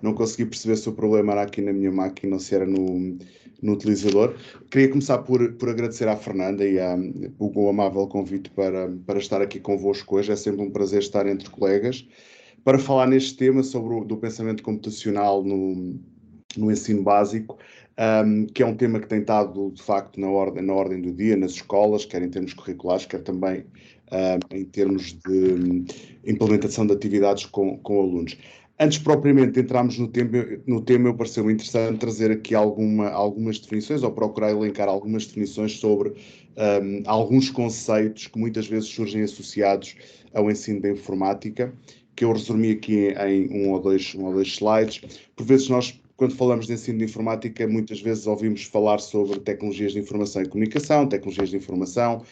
não consegui perceber se o problema era aqui na minha máquina ou se era no utilizador. Queria começar por agradecer à Fernanda e o amável convite para estar aqui convosco hoje. É sempre um prazer estar entre colegas para falar neste tema sobre do pensamento computacional no ensino básico, que é um tema que tem estado, de facto, na ordem do dia, nas escolas, quer em termos curriculares, quer também em termos de implementação de atividades com alunos. Antes propriamente de entrarmos no tema, eu pareceu-me interessante trazer aqui algumas definições, ou procurar elencar algumas definições sobre alguns conceitos que muitas vezes surgem associados ao ensino da informática, que eu resumi aqui em um ou dois slides. Por vezes nós, quando falamos de ensino de informática, muitas vezes ouvimos falar sobre tecnologias de informação e comunicação, tecnologias de informação,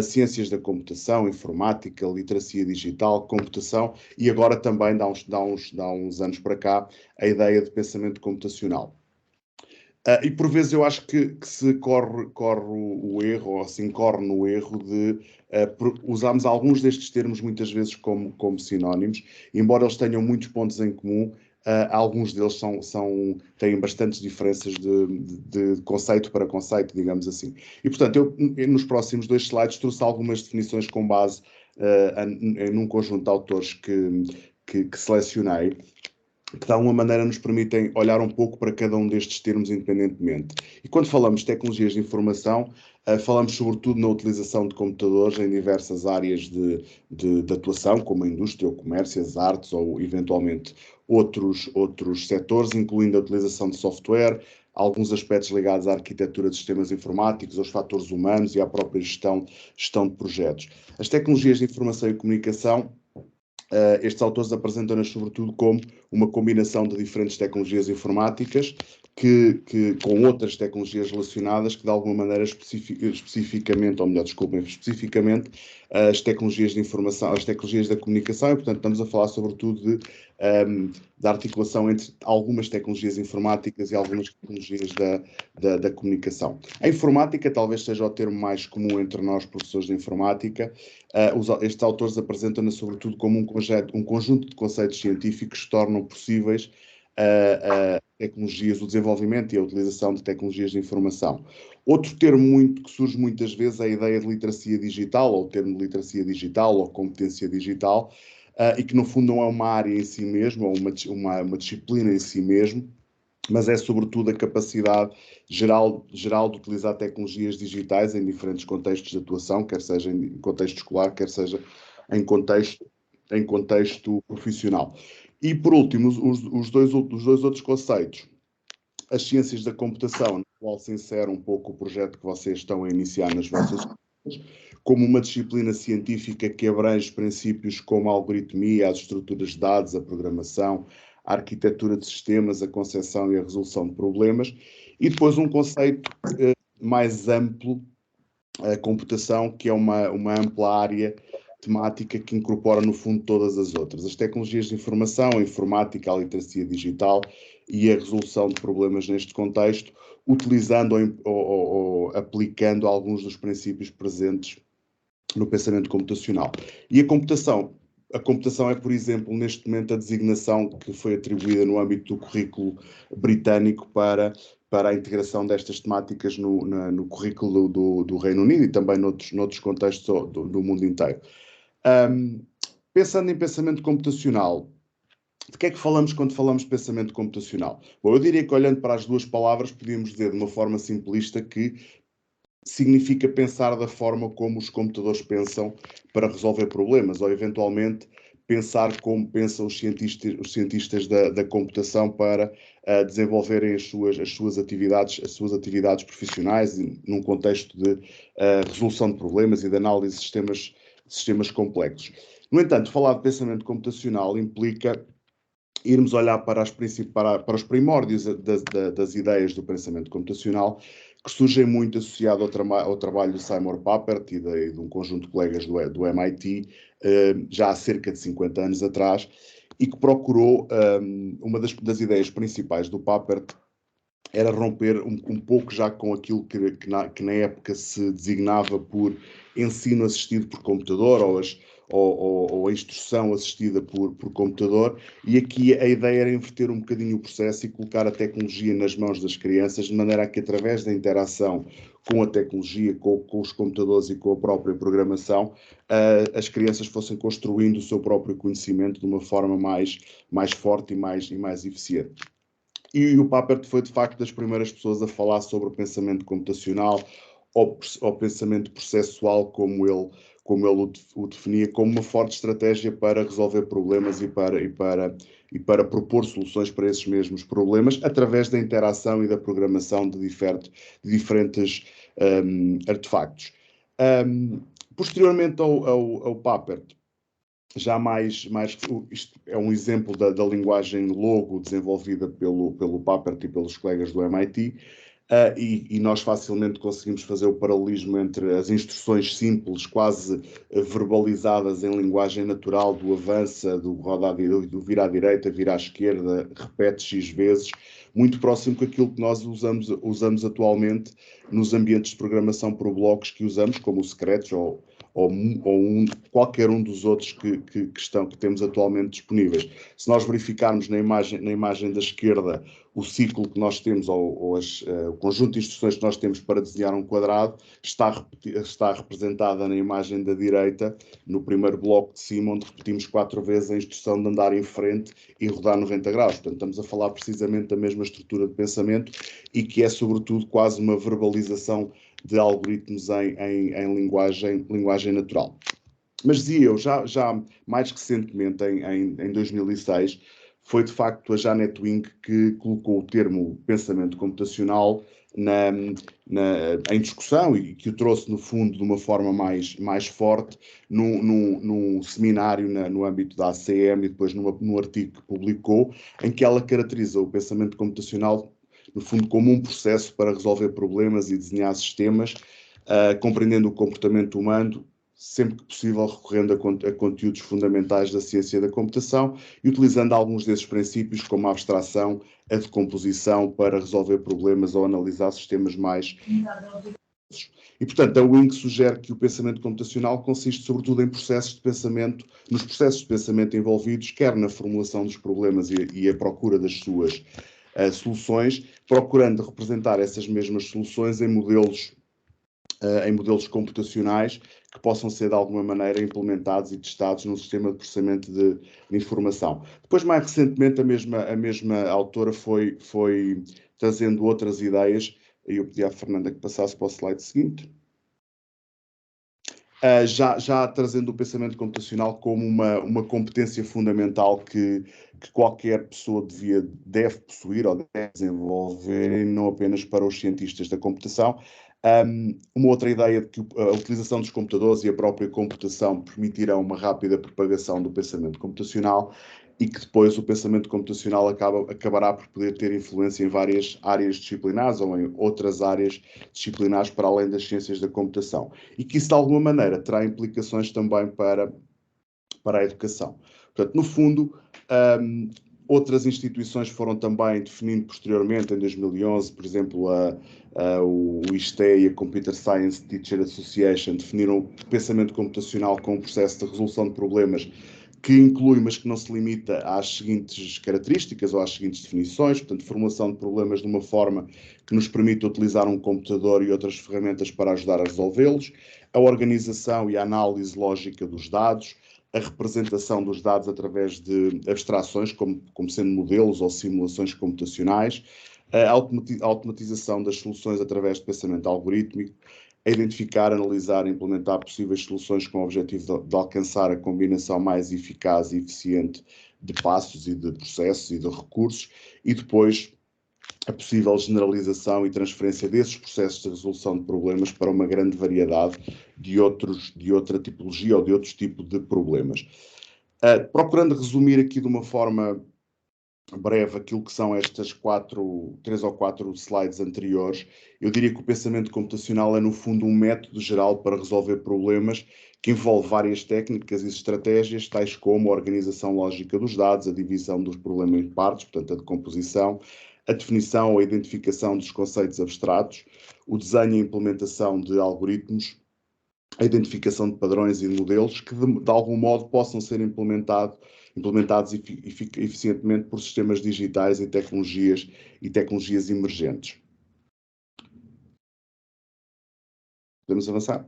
ciências da computação, informática, literacia digital, computação, e agora também, dá uns anos para cá, a ideia de pensamento computacional. E por vezes eu acho que se corre o erro, ou se incorre no erro de usarmos alguns destes termos muitas vezes como sinónimos, embora eles tenham muitos pontos em comum, alguns deles têm bastantes diferenças de conceito para conceito, digamos assim. E, portanto, eu nos próximos 2 slides trouxe algumas definições com base num conjunto de autores que selecionei, que de alguma maneira nos permitem olhar um pouco para cada um destes termos independentemente. E quando falamos de tecnologias de informação, falamos sobretudo na utilização de computadores em diversas áreas de atuação, como a indústria, o comércio, as artes ou eventualmente outros setores, incluindo a utilização de software, alguns aspectos ligados à arquitetura de sistemas informáticos, aos fatores humanos e à própria gestão de projetos. As tecnologias de informação e comunicação, estes autores apresentam-nas sobretudo como uma combinação de diferentes tecnologias informáticas com outras tecnologias relacionadas que de alguma maneira especificamente as tecnologias de informação, as tecnologias da comunicação, e portanto estamos a falar sobretudo da articulação entre algumas tecnologias informáticas e algumas tecnologias da comunicação. A informática talvez seja o termo mais comum entre nós, professores de informática. Estes autores apresentam-na sobretudo como um conjunto de conceitos científicos que tornam possíveis tecnologias, o desenvolvimento e a utilização de tecnologias de informação. Outro termo que surge muitas vezes é a ideia de literacia digital, ou o termo de literacia digital, ou competência digital, e que no fundo não é uma área em si mesmo, ou uma disciplina em si mesmo, mas é sobretudo a capacidade geral de utilizar tecnologias digitais em diferentes contextos de atuação, quer seja em contexto escolar, quer seja em contexto profissional. E, por último, os dois outros conceitos, as ciências da computação, no qual se insere um pouco o projeto que vocês estão a iniciar nas vossas escolas, como uma disciplina científica que abrange princípios como a algoritmia, as estruturas de dados, a programação, a arquitetura de sistemas, a concepção e a resolução de problemas, e depois um conceito mais amplo, a computação, que é uma ampla área temática que incorpora, no fundo, todas as outras. As tecnologias de informação, a informática, a literacia digital e a resolução de problemas neste contexto, utilizando ou aplicando alguns dos princípios presentes no pensamento computacional. E a computação é, por exemplo, neste momento a designação que foi atribuída no âmbito do currículo britânico para a integração destas temáticas no currículo do Reino Unido e também noutros contextos do mundo inteiro. Pensando em pensamento computacional, de que é que falamos quando falamos de pensamento computacional? Bom, eu diria que, olhando para as duas palavras, podíamos dizer de uma forma simplista que significa pensar da forma como os computadores pensam para resolver problemas, ou eventualmente pensar como pensam os cientistas da computação para desenvolverem as suas atividades profissionais num contexto de resolução de problemas e de análise de sistemas complexos. No entanto, falar de pensamento computacional implica irmos olhar para os primórdios das ideias do pensamento computacional, que surgem muito associado ao trabalho de Seymour Papert e de um conjunto de colegas do MIT, já há cerca de 50 anos atrás, e que procurou, uma das ideias principais do Papert era romper um pouco já com aquilo que na época se designava por ensino assistido por computador, ou a instrução assistida por computador, e aqui a ideia era inverter um bocadinho o processo e colocar a tecnologia nas mãos das crianças, de maneira a que, através da interação com a tecnologia, com os computadores e com a própria programação, as crianças fossem construindo o seu próprio conhecimento de uma forma mais forte e mais eficiente. E o Papert foi, de facto, das primeiras pessoas a falar sobre o pensamento computacional ou pensamento processual, como ele o definia, como uma forte estratégia para resolver problemas e para propor soluções para esses mesmos problemas, através da interação e da programação de diferentes artefactos. Posteriormente ao Papert, já isto é um exemplo da linguagem Logo desenvolvida pelo Papert e pelos colegas do MIT, e nós facilmente conseguimos fazer o paralelismo entre as instruções simples, quase verbalizadas em linguagem natural, do avança, do vira à direita, vira à esquerda, repete X vezes, muito próximo com aquilo que nós usamos atualmente nos ambientes de programação por blocos que usamos, como o Scratch ou qualquer um dos outros que temos atualmente disponíveis. Se nós verificarmos na imagem da esquerda o ciclo que nós temos, o conjunto de instruções que nós temos para desenhar um quadrado, está representada na imagem da direita, no primeiro bloco de cima, onde repetimos 4 vezes a instrução de andar em frente e rodar 90 graus. Portanto, estamos a falar precisamente da mesma estrutura de pensamento e que é, sobretudo, quase uma verbalização de algoritmos em linguagem natural. Mas dizia eu, já mais recentemente, em 2006, foi de facto a Janet Wing que colocou o termo pensamento computacional em discussão e que o trouxe, no fundo, de uma forma mais forte num seminário no âmbito da ACM e depois num artigo que publicou, em que ela caracteriza o pensamento computacional, no fundo, como um processo para resolver problemas e desenhar sistemas, compreendendo o comportamento humano, sempre que possível recorrendo a conteúdos fundamentais da ciência da computação e utilizando alguns desses princípios, como a abstração, a decomposição, para resolver problemas ou analisar sistemas mais... E, portanto, a Wing sugere que o pensamento computacional consiste sobretudo em nos processos de pensamento envolvidos, quer na formulação dos problemas e a procura das suas soluções, procurando representar essas mesmas soluções em modelos computacionais que possam ser de alguma maneira implementados e testados num sistema de processamento de informação. Depois, mais recentemente, a mesma autora foi trazendo outras ideias, e eu pedi à Fernanda que passasse para o slide seguinte, já trazendo o pensamento computacional como uma competência fundamental que qualquer pessoa deve possuir ou deve desenvolver, e não apenas para os cientistas da computação. Uma outra ideia de que a utilização dos computadores e a própria computação permitirão uma rápida propagação do pensamento computacional e que depois o pensamento computacional acabará por poder ter influência em várias áreas disciplinares ou em outras áreas disciplinares para além das ciências da computação. E que isso, de alguma maneira, terá implicações também para a educação. Portanto, no fundo, outras instituições foram também definindo posteriormente, em 2011, por exemplo, o ISTE e a Computer Science Teacher Association definiram o pensamento computacional como um processo de resolução de problemas que inclui, mas que não se limita às seguintes características ou às seguintes definições, portanto, formulação de problemas de uma forma que nos permita utilizar um computador e outras ferramentas para ajudar a resolvê-los, a organização e a análise lógica dos dados, a representação dos dados através de abstrações, como sendo modelos ou simulações computacionais, a automatização das soluções através de pensamento algorítmico, a identificar, analisar e implementar possíveis soluções com o objetivo de alcançar a combinação mais eficaz e eficiente de passos e de processos e de recursos, e depois a possível generalização e transferência desses processos de resolução de problemas para uma grande variedade de outra tipologia ou de outros tipos de problemas. Procurando resumir aqui de uma forma breve aquilo que são estas 3 ou 4 slides anteriores, eu diria que o pensamento computacional é, no fundo, um método geral para resolver problemas que envolve várias técnicas e estratégias, tais como a organização lógica dos dados, a divisão dos problemas em partes, portanto, a decomposição, a definição ou a identificação dos conceitos abstratos, o desenho e implementação de algoritmos, a identificação de padrões e de modelos que, de algum modo, possam ser implementados eficientemente por sistemas digitais e tecnologias emergentes. Podemos avançar?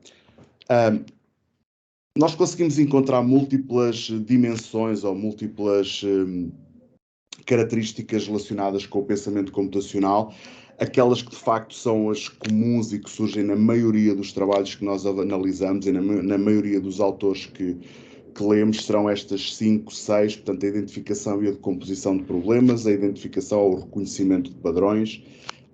Nós conseguimos encontrar múltiplas dimensões ou múltiplas características relacionadas com o pensamento computacional, aquelas que de facto são as comuns e que surgem na maioria dos trabalhos que nós analisamos e na maioria dos autores que lemos, serão estas 5, 6, portanto, a identificação e a decomposição de problemas, a identificação ou o reconhecimento de padrões,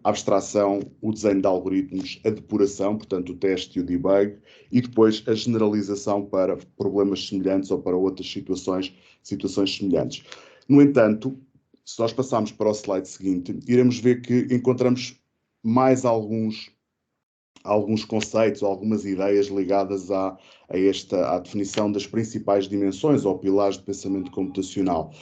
a abstração, o desenho de algoritmos, a depuração, portanto, o teste e o debug, e depois a generalização para problemas semelhantes ou para outras situações semelhantes. No entanto, se nós passarmos para o slide seguinte, iremos ver que encontramos mais alguns conceitos, algumas ideias ligadas à definição das principais dimensões ou pilares de pensamento computacional.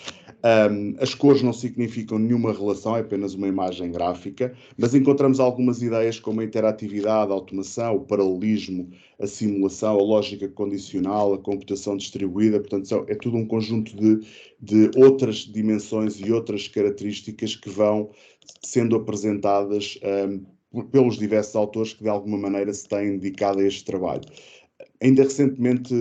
As cores não significam nenhuma relação, é apenas uma imagem gráfica, mas encontramos algumas ideias como a interatividade, a automação, o paralelismo, a simulação, a lógica condicional, a computação distribuída, portanto, é tudo um conjunto de outras dimensões e outras características que vão sendo apresentadas pelos diversos autores que de alguma maneira se têm dedicado a este trabalho. Ainda recentemente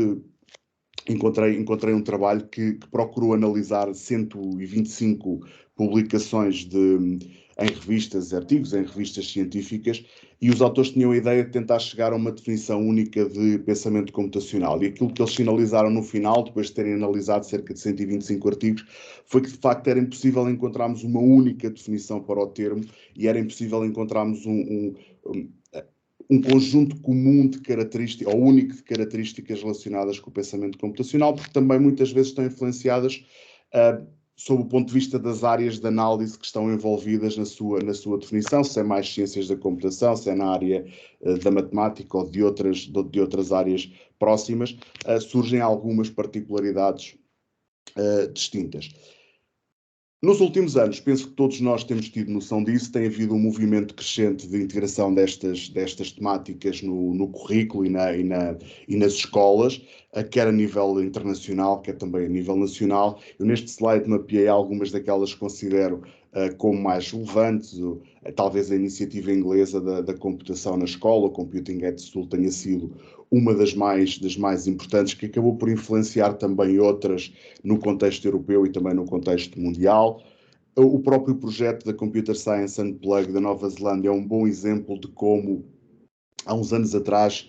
encontrei um trabalho que procurou analisar 125 publicações em revistas, artigos em revistas científicas, e os autores tinham a ideia de tentar chegar a uma definição única de pensamento computacional. E aquilo que eles finalizaram no final, depois de terem analisado cerca de 125 artigos, foi que de facto era impossível encontrarmos uma única definição para o termo, e era impossível encontrarmos um conjunto comum de características, ou único de características relacionadas com o pensamento computacional, porque também muitas vezes estão influenciadas sob o ponto de vista das áreas de análise que estão envolvidas na sua definição, se é mais ciências da computação, se é na área da matemática ou de outras áreas próximas, surgem algumas particularidades distintas. Nos últimos anos, penso que todos nós temos tido noção disso, tem havido um movimento crescente de integração destas temáticas no currículo e nas escolas, quer a nível internacional, quer também a nível nacional. Eu neste slide mapeei algumas daquelas que considero como mais relevantes, talvez a iniciativa inglesa da computação na escola, o Computing at School, tenha sido uma das mais importantes, que acabou por influenciar também outras no contexto europeu e também no contexto mundial. O próprio projeto da Computer Science Unplugged da Nova Zelândia é um bom exemplo de como, há uns anos atrás,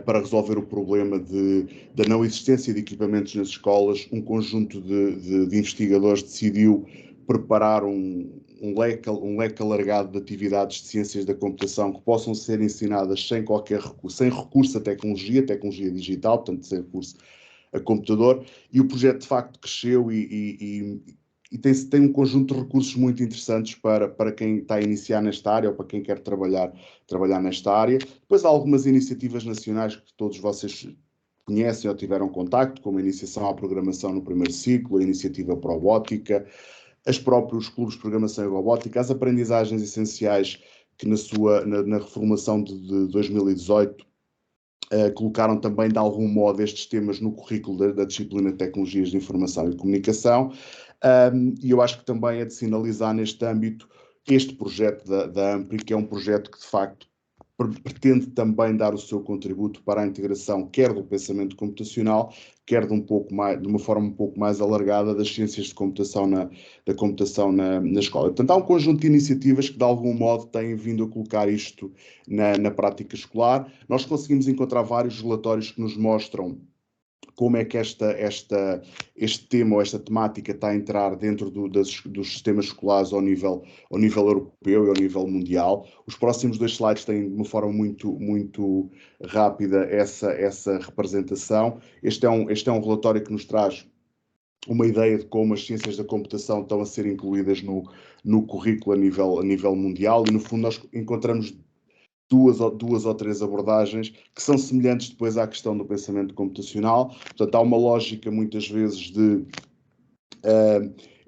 para resolver o problema da não existência de equipamentos nas escolas, um conjunto de investigadores decidiu preparar um leque alargado de atividades de ciências da computação que possam ser ensinadas sem recurso à tecnologia digital, portanto, sem recurso a computador, e o projeto de facto cresceu e tem um conjunto de recursos muito interessantes para quem está a iniciar nesta área ou para quem quer trabalhar nesta área. Depois há algumas iniciativas nacionais que todos vocês conhecem ou tiveram contacto, como a iniciação à programação no primeiro ciclo, a iniciativa Probótica, os próprios clubes de programação e robótica, as aprendizagens essenciais que na reformulação de 2018 colocaram também de algum modo estes temas no currículo da disciplina de Tecnologias de Informação e Comunicação, e eu acho que também é de sinalizar neste âmbito este projeto da AMPRI, que é um projeto que de facto pretende também dar o seu contributo para a integração quer do pensamento computacional, quer de uma forma um pouco mais alargada das ciências de computação na escola. Portanto, há um conjunto de iniciativas que de algum modo têm vindo a colocar isto na prática escolar. Nós conseguimos encontrar vários relatórios que nos mostram como é que este tema ou esta temática está a entrar dentro dos sistemas escolares ao nível europeu e ao nível mundial. Os próximos 2 slides têm de uma forma muito rápida essa representação. Este é um relatório que nos traz uma ideia de como as ciências da computação estão a ser incluídas no currículo a nível mundial, e no fundo nós encontramos duas ou três abordagens que são semelhantes depois à questão do pensamento computacional. Portanto, há uma lógica muitas vezes de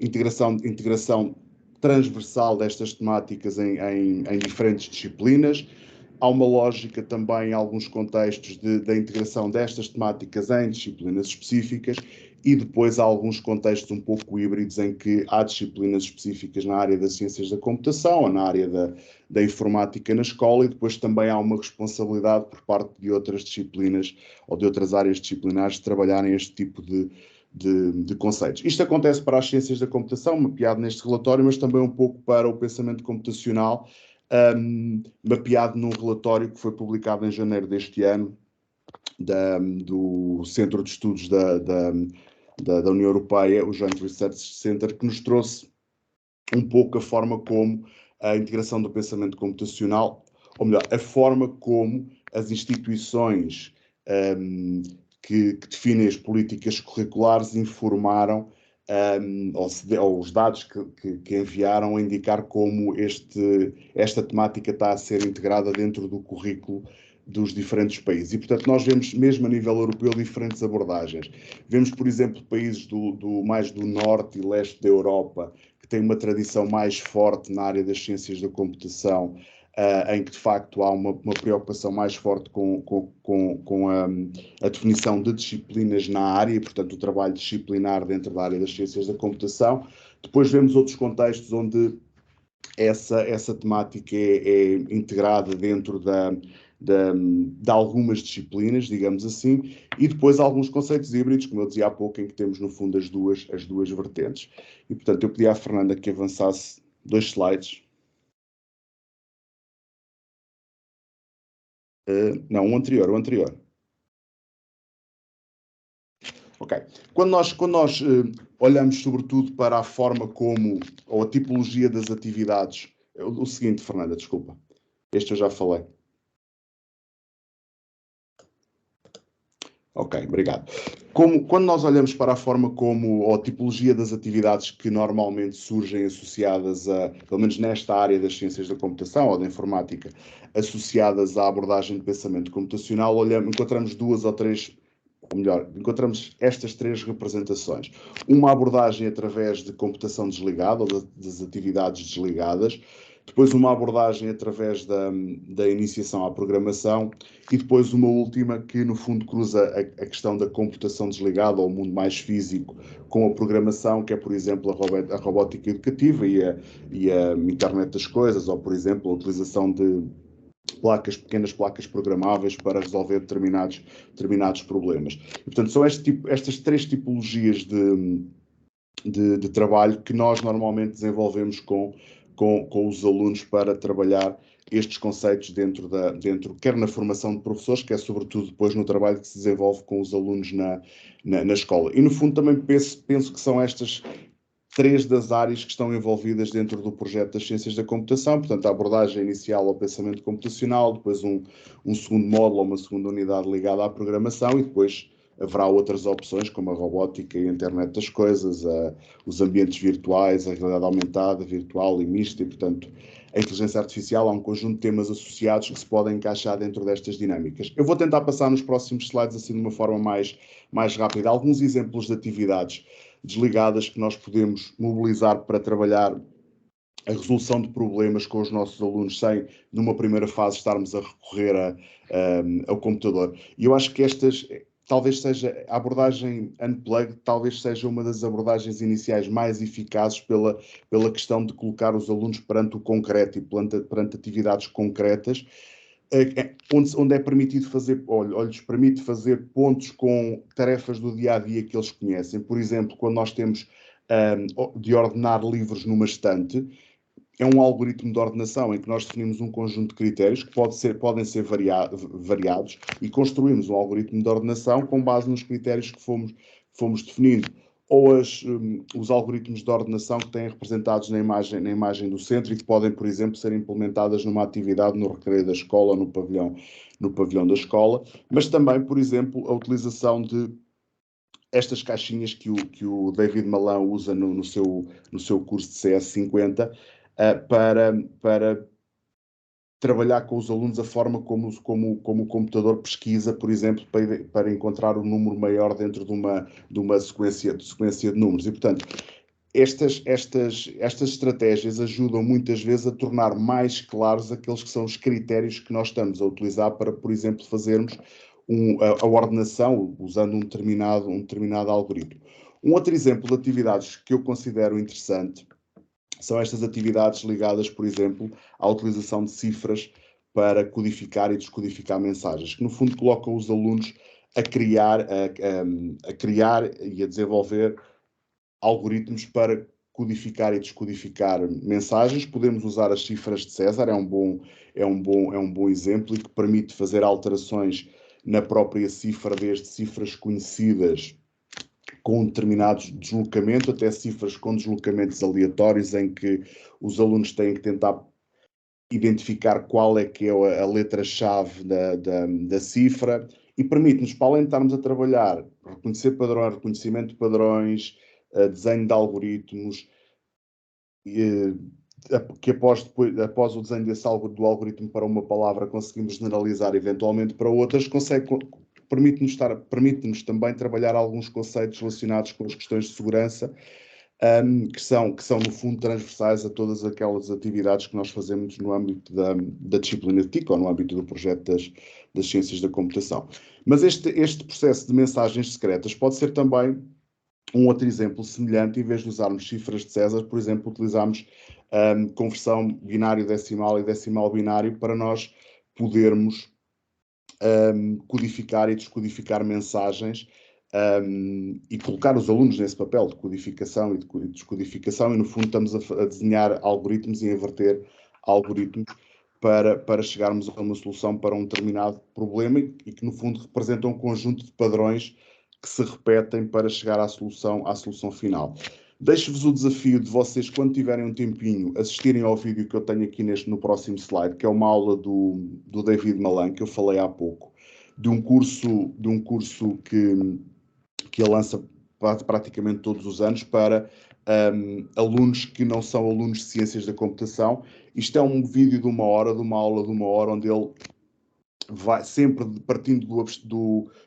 integração transversal destas temáticas em diferentes disciplinas. Há uma lógica também, em alguns contextos, da integração destas temáticas em disciplinas específicas e depois há alguns contextos um pouco híbridos em que há disciplinas específicas na área das ciências da computação ou na área da informática na escola e depois também há uma responsabilidade por parte de outras disciplinas ou de outras áreas disciplinares de trabalharem este tipo de conceitos. Isto acontece para as ciências da computação, mapeado neste relatório, mas também um pouco para o pensamento computacional, mapeado num relatório que foi publicado em janeiro deste ano do Centro de Estudos da União Europeia, o Joint Research Center, que nos trouxe um pouco a forma como a integração do pensamento computacional, ou melhor, a forma como as instituições que definem as políticas curriculares informaram ou os dados que enviaram a indicar como esta temática está a ser integrada dentro do currículo dos diferentes países. E, portanto, nós vemos, mesmo a nível europeu, diferentes abordagens. Vemos, por exemplo, países mais do norte e leste da Europa, que têm uma tradição mais forte na área das ciências da computação, em que, de facto, há uma preocupação mais forte com a definição de disciplinas na área, e, portanto, o trabalho disciplinar dentro da área das ciências da computação. Depois vemos outros contextos onde essa temática é integrada dentro de algumas disciplinas, digamos assim, e depois alguns conceitos híbridos, como eu dizia há pouco, em que temos, no fundo, as duas vertentes. E, portanto, eu pedi à Fernanda que avançasse 2 slides. Não, o anterior. Ok. Quando nós olhamos sobretudo para a forma como, ou a tipologia das atividades, o seguinte, Fernanda, desculpa, este eu já falei. Ok, obrigado. Quando nós olhamos para a forma como, ou a tipologia das atividades que normalmente surgem associadas pelo menos nesta área das ciências da computação ou da informática, associadas à abordagem de pensamento computacional, encontramos duas ou três, ou melhor, encontramos estas três representações. Uma abordagem através de computação desligada, ou das atividades desligadas, depois uma abordagem através da iniciação à programação e depois uma última que, no fundo, cruza a questão da computação desligada ou o mundo mais físico com a programação, que é, por exemplo, a robótica educativa e a internet das coisas, ou, por exemplo, a utilização de pequenas placas programáveis para resolver determinados problemas. E, portanto, são estas três tipologias de trabalho que nós normalmente desenvolvemos com os alunos para trabalhar estes conceitos dentro, quer na formação de professores, quer sobretudo depois no trabalho que se desenvolve com os alunos na escola. E no fundo também penso que são estas três das áreas que estão envolvidas dentro do projeto das ciências da computação, portanto a abordagem inicial ao pensamento computacional, depois um segundo módulo ou uma segunda unidade ligada à programação e depois haverá outras opções, como a robótica e a internet das coisas, os ambientes virtuais, a realidade aumentada, virtual e mista, e, portanto, a inteligência artificial. Há um conjunto de temas associados que se podem encaixar dentro destas dinâmicas. Eu vou tentar passar nos próximos slides, assim, de uma forma mais rápida, alguns exemplos de atividades desligadas que nós podemos mobilizar para trabalhar a resolução de problemas com os nossos alunos sem, numa primeira fase, estarmos a recorrer ao computador. E eu acho que talvez seja a abordagem Unplugged, talvez seja uma das abordagens iniciais mais eficazes pela questão de colocar os alunos perante o concreto e perante atividades concretas, onde é permitido lhes permite fazer pontos com tarefas do dia-a-dia que eles conhecem. Por exemplo, quando nós temos de ordenar livros numa estante, é um algoritmo de ordenação em que nós definimos um conjunto de critérios que podem ser variados e construímos um algoritmo de ordenação com base nos critérios que fomos definindo. Ou os algoritmos de ordenação que têm representados na imagem do centro e que podem, por exemplo, ser implementadas numa atividade no recreio da escola, no pavilhão da escola, mas também, por exemplo, a utilização de estas caixinhas que o David Malan usa no seu curso de CS50 para trabalhar com os alunos a forma como o computador pesquisa, por exemplo, para encontrar um número maior dentro de uma sequência de números. E, portanto, estas estratégias ajudam muitas vezes a tornar mais claros aqueles que são os critérios que nós estamos a utilizar para, por exemplo, fazermos a ordenação usando um determinado algoritmo. Um outro exemplo de atividades que eu considero interessante são estas atividades ligadas, por exemplo, à utilização de cifras para codificar e descodificar mensagens, que no fundo colocam os alunos a criar e a desenvolver algoritmos para codificar e descodificar mensagens. Podemos usar as cifras de César, é um bom exemplo, e que permite fazer alterações na própria cifra, desde cifras conhecidas com um determinado deslocamento, até cifras com deslocamentos aleatórios, em que os alunos têm que tentar identificar qual é que é a letra-chave da cifra, e permite-nos, para além de estarmos a trabalhar, reconhecer padrões, reconhecimento de padrões, desenho de algoritmos, que após o desenho do algoritmo para uma palavra conseguimos generalizar eventualmente para outras, permite-nos também trabalhar alguns conceitos relacionados com as questões de segurança, que são no fundo transversais a todas aquelas atividades que nós fazemos no âmbito da disciplina de TIC ou no âmbito do projeto das ciências da computação. Mas este processo de mensagens secretas pode ser também um outro exemplo semelhante. Em vez de usarmos cifras de César, por exemplo, utilizamos conversão binário-decimal e decimal-binário para nós podermos codificar e descodificar mensagens, e colocar os alunos nesse papel de codificação e de descodificação, e no fundo estamos a desenhar algoritmos e a inverter algoritmos para chegarmos a uma solução para um determinado problema, e que no fundo representam um conjunto de padrões que se repetem para chegar à solução final. Deixo-vos o desafio de vocês, quando tiverem um tempinho, assistirem ao vídeo que eu tenho aqui no próximo slide, que é uma aula do David Malan, que eu falei há pouco, de um curso que ele lança praticamente todos os anos para alunos que não são alunos de ciências da computação. Isto é um vídeo de uma aula de uma hora, onde ele vai sempre partindo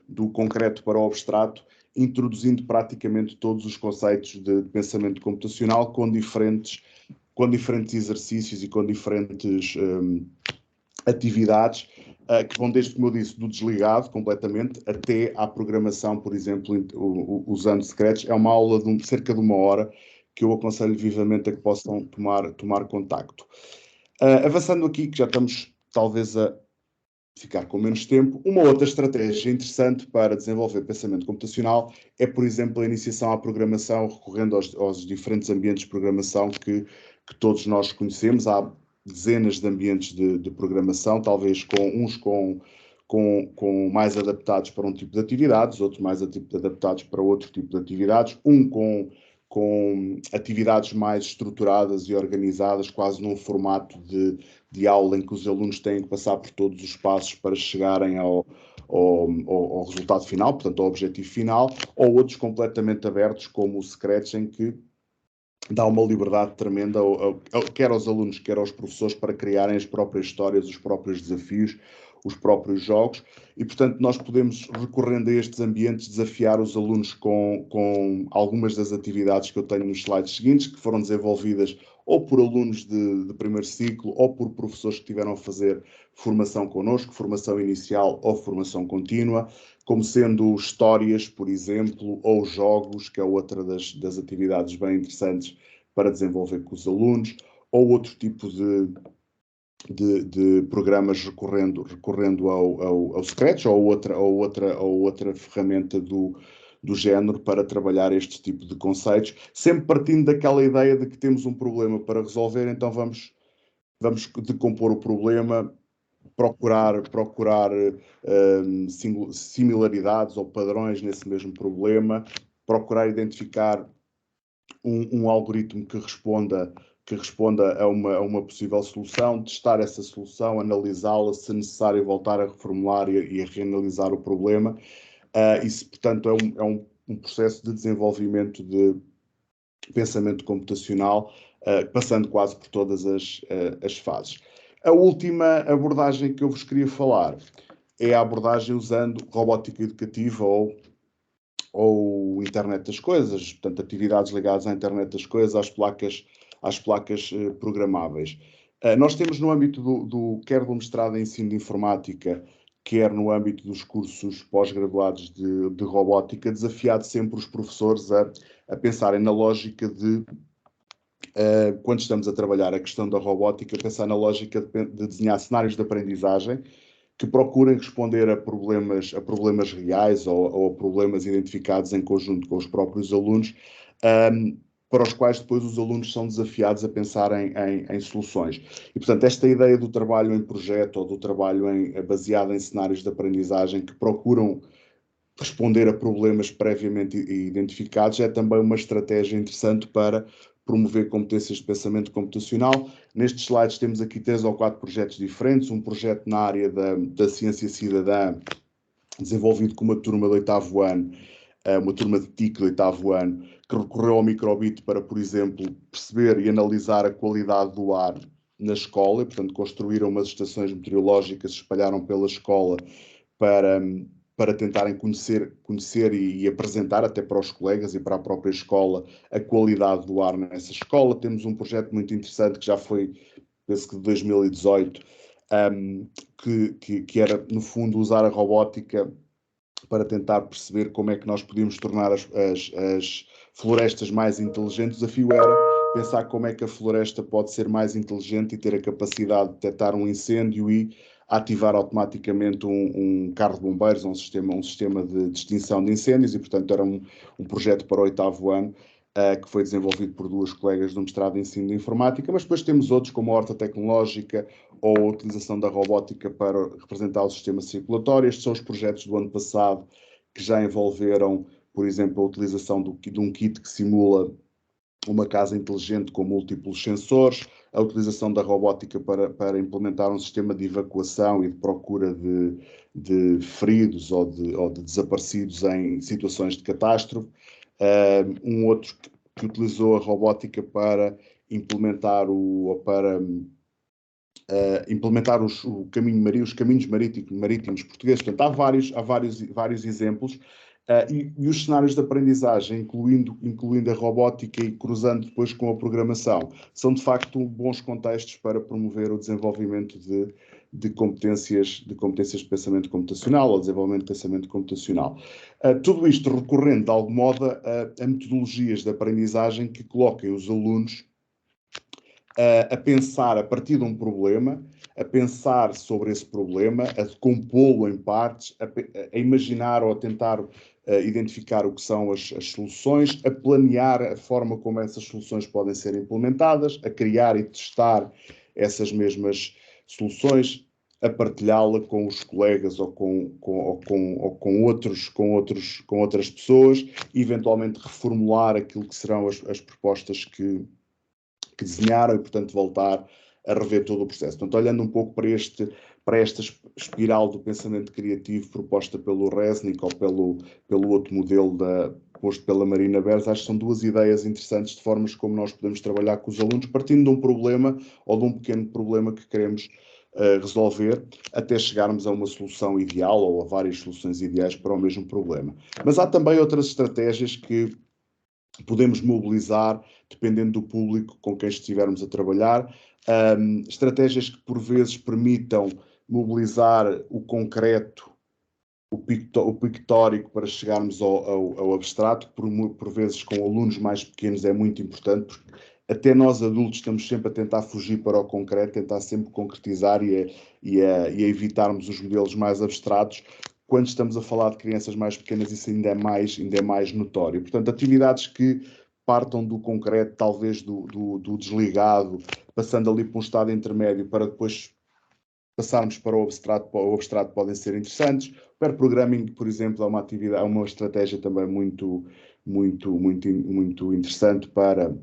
do concreto para o abstrato, introduzindo praticamente todos os conceitos de pensamento computacional com diferentes exercícios e com diferentes atividades, que vão desde, como eu disse, do desligado completamente até à programação, por exemplo, usando secretos. É uma aula de cerca de uma hora, que eu aconselho vivamente a que possam tomar contacto. Avançando aqui, que já estamos talvez a ficar com menos tempo, uma outra estratégia interessante para desenvolver pensamento computacional é, por exemplo, a iniciação à programação, recorrendo aos diferentes ambientes de programação que todos nós conhecemos. Há dezenas de ambientes de programação, talvez uns com mais adaptados para um tipo de atividades, outros mais adaptados para outro tipo de atividades, com atividades mais estruturadas e organizadas, quase num formato de aula, em que os alunos têm que passar por todos os passos para chegarem ao resultado final, portanto ao objetivo final, ou outros completamente abertos, como o Scratch, em que dá uma liberdade tremenda, quer aos alunos, quer aos professores, para criarem as próprias histórias, os próprios desafios, os próprios jogos. E, portanto, nós podemos, recorrendo a estes ambientes, desafiar os alunos com algumas das atividades que eu tenho nos slides seguintes, que foram desenvolvidas ou por alunos de primeiro ciclo, ou por professores que tiveram a fazer formação connosco, formação inicial ou formação contínua, como sendo histórias, por exemplo, ou jogos, que é outra das atividades bem interessantes para desenvolver com os alunos, ou outro tipo de programas recorrendo ao Scratch, ou outra ferramenta do género, para trabalhar este tipo de conceitos, sempre partindo daquela ideia de que temos um problema para resolver, então vamos decompor o problema, procurar similaridades ou padrões nesse mesmo problema, procurar identificar um algoritmo que responda a uma possível solução, testar essa solução, analisá-la, se necessário voltar a reformular e a reanalisar o problema. Isso, portanto, é um processo de desenvolvimento de pensamento computacional, passando quase por todas as fases. A última abordagem que eu vos queria falar é a abordagem usando robótica educativa, ou ou Internet das Coisas, portanto, atividades ligadas à Internet das Coisas, às placas programáveis. Nós temos no âmbito quer do mestrado em ensino de informática, quer no âmbito dos cursos pós-graduados de robótica, desafiado sempre os professores a pensarem na lógica de, quando estamos a trabalhar a questão da robótica, pensar na lógica de desenhar cenários de aprendizagem que procurem responder a problemas reais ou a problemas identificados em conjunto com os próprios alunos, para os quais depois os alunos são desafiados a pensar em soluções. E, portanto, esta ideia do trabalho em projeto ou do trabalho baseado em cenários de aprendizagem que procuram responder a problemas previamente identificados é também uma estratégia interessante para promover competências de pensamento computacional. Nestes slides temos aqui 3 ou 4 projetos diferentes, um projeto na área da ciência cidadã, desenvolvido com uma turma do 8º ano, uma turma de TIC do 8º ano, que recorreu ao microbit para, por exemplo, perceber e analisar a qualidade do ar na escola, e, portanto, construíram umas estações meteorológicas, espalharam pela escola para tentarem conhecer e apresentar até para os colegas e para a própria escola a qualidade do ar nessa escola. Temos um projeto muito interessante que já foi, penso que de 2018, que era, no fundo, usar a robótica para tentar perceber como é que nós podíamos tornar as florestas mais inteligentes. O desafio era pensar como é que a floresta pode ser mais inteligente e ter a capacidade de detectar um incêndio e ativar automaticamente um carro de bombeiros, um sistema de extinção de incêndios, e, portanto, era um projeto para o 8º ano, que foi desenvolvido por 2 colegas do mestrado em ensino de informática, mas depois temos outros, como a horta tecnológica ou a utilização da robótica para representar o sistema circulatório. Estes são os projetos do ano passado que já envolveram, por exemplo, a utilização de um kit que simula uma casa inteligente com múltiplos sensores, a utilização da robótica para implementar um sistema de evacuação e de procura de feridos ou de desaparecidos em situações de catástrofe. Um outro que utilizou a robótica para implementar os caminhos marítimos portugueses. Portanto, há vários exemplos. E os cenários de aprendizagem, incluindo a robótica e cruzando depois com a programação, são de facto bons contextos para promover o desenvolvimento de competências de pensamento computacional ou desenvolvimento de pensamento computacional. Tudo isto recorrendo, de algum modo, a metodologias de aprendizagem que coloquem os alunos a pensar a partir de um problema, a pensar sobre esse problema, a decompô-lo em partes, a imaginar ou a tentar identificar o que são as soluções, a planear a forma como essas soluções podem ser implementadas, a criar e testar essas mesmas soluções, a partilhá-la com os colegas ou com outras pessoas, e eventualmente reformular aquilo que serão as propostas que desenharam e, portanto, voltar a rever todo o processo. Portanto, olhando um pouco para esta espiral do pensamento criativo proposta pelo Resnick ou pelo outro modelo posto pela Marina Beers, acho que são 2 ideias interessantes de formas como nós podemos trabalhar com os alunos, partindo de um problema ou de um pequeno problema que queremos resolver, até chegarmos a uma solução ideal ou a várias soluções ideais para o mesmo problema. Mas há também outras estratégias que podemos mobilizar, dependendo do público com quem estivermos a trabalhar, estratégias que por vezes permitam mobilizar o concreto, o pictórico, para chegarmos ao abstrato, que por vezes com alunos mais pequenos é muito importante, porque até nós adultos estamos sempre a tentar fugir para o concreto, tentar sempre concretizar e a evitarmos os modelos mais abstratos. Quando estamos a falar de crianças mais pequenas, isso ainda é mais notório. Portanto, atividades que partam do concreto, talvez do desligado, passando ali para um estado intermédio, para depois passarmos para o abstrato podem ser interessantes. O pair programming, por exemplo, é uma estratégia também muito interessante para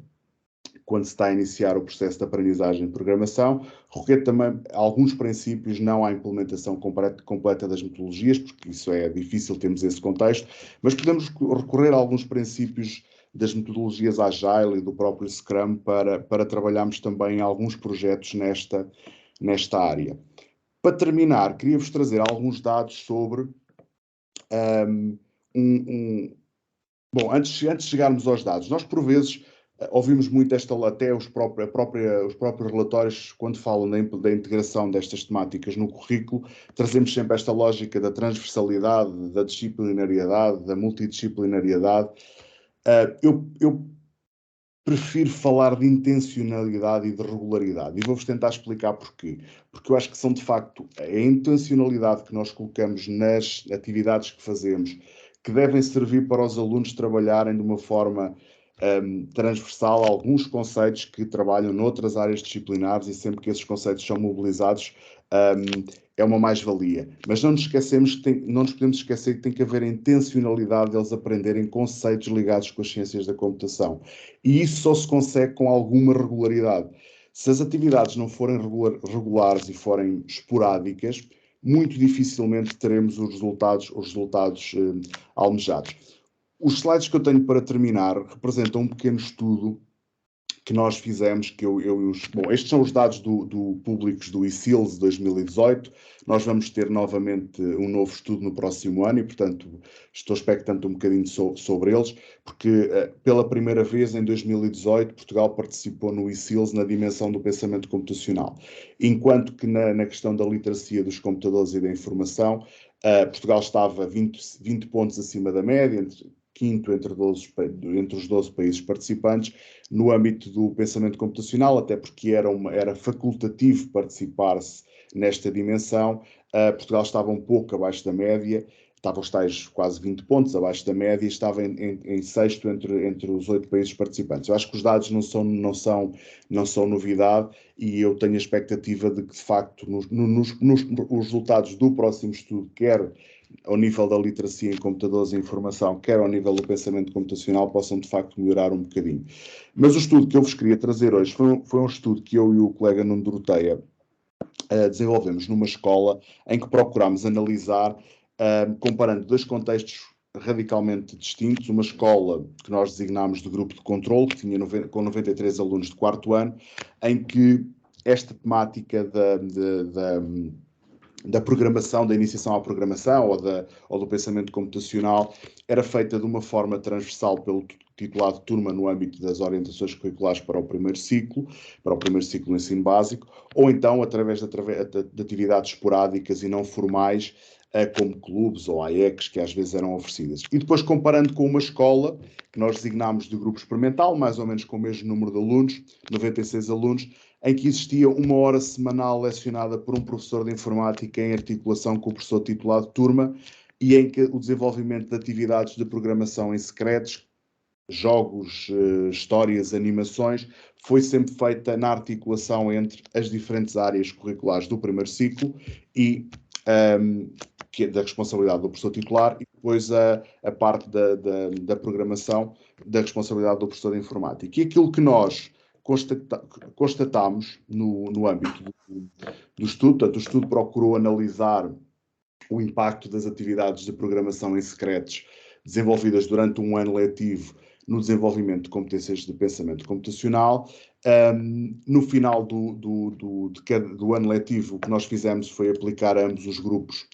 quando se está a iniciar o processo de aprendizagem de programação. Recorrer também a alguns princípios, não à implementação completa das metodologias, porque isso é difícil, temos esse contexto, mas podemos recorrer a alguns princípios das metodologias Agile e do próprio Scrum para trabalharmos também em alguns projetos nesta área. Para terminar, queria-vos trazer alguns dados sobre Bom, antes de chegarmos aos dados, nós por vezes ouvimos muito até os próprios relatórios, quando falam da integração destas temáticas no currículo, trazemos sempre esta lógica da transversalidade, da disciplinariedade, da multidisciplinariedade. Eu prefiro falar de intencionalidade e de regularidade, e vou-vos tentar explicar porquê. Porque eu acho que são, de facto, a intencionalidade que nós colocamos nas atividades que fazemos, que devem servir para os alunos trabalharem de uma forma transversal a alguns conceitos que trabalham noutras áreas disciplinares, e sempre que esses conceitos são mobilizados, é uma mais-valia. Mas não nos podemos esquecer que tem que haver a intencionalidade deles aprenderem conceitos ligados com as ciências da computação. E isso só se consegue com alguma regularidade. Se as atividades não forem regulares e forem esporádicas, muito dificilmente teremos os resultados almejados. Os slides que eu tenho para terminar representam um pequeno estudo que nós fizemos, bom, estes são os dados públicos do ICILS 2018, nós vamos ter novamente um novo estudo no próximo ano e, portanto, estou expectante um bocadinho sobre eles, porque pela primeira vez em 2018 Portugal participou no ICILS na dimensão do pensamento computacional, enquanto que na questão da literacia dos computadores e da informação, Portugal estava 20 pontos acima da média, quinto entre os 12 países participantes, no âmbito do pensamento computacional, até porque era facultativo participar-se nesta dimensão. Portugal estava um pouco abaixo da média, estava os tais quase 20 pontos abaixo da média, e estava em sexto entre os 8 países participantes. Eu acho que os dados não são novidade, e eu tenho a expectativa de que, de facto, os resultados do próximo estudo, quer ao nível da literacia em computadores e informação, quer ao nível do pensamento computacional, possam de facto melhorar um bocadinho. Mas o estudo que eu vos queria trazer hoje foi um estudo que eu e o colega Nuno Doroteia desenvolvemos numa escola, em que procurámos analisar, comparando dois contextos radicalmente distintos, uma escola que nós designámos de grupo de controle, que tinha com 93 alunos de quarto ano, em que esta temática da programação, da iniciação à programação ou do pensamento computacional, era feita de uma forma transversal pelo titulado turma no âmbito das orientações curriculares para o primeiro ciclo do ensino básico, ou então através de atividades esporádicas e não formais, como clubes ou AECs, que às vezes eram oferecidas. E depois, comparando com uma escola, que nós designámos de grupo experimental, mais ou menos com o mesmo número de alunos, 96 alunos, em que existia uma hora semanal lecionada por um professor de informática em articulação com o professor titulado turma, e em que o desenvolvimento de atividades de programação em secretos, jogos, histórias, animações, foi sempre feita na articulação entre as diferentes áreas curriculares do primeiro ciclo e que é da responsabilidade do professor titular, e depois a parte da programação da responsabilidade do professor de informática. E aquilo que nós constatámos no âmbito do estudo, portanto, o estudo procurou analisar o impacto das atividades de programação em secretos desenvolvidas durante um ano letivo no desenvolvimento de competências de pensamento computacional. No final do ano letivo, o que nós fizemos foi aplicar a ambos os grupos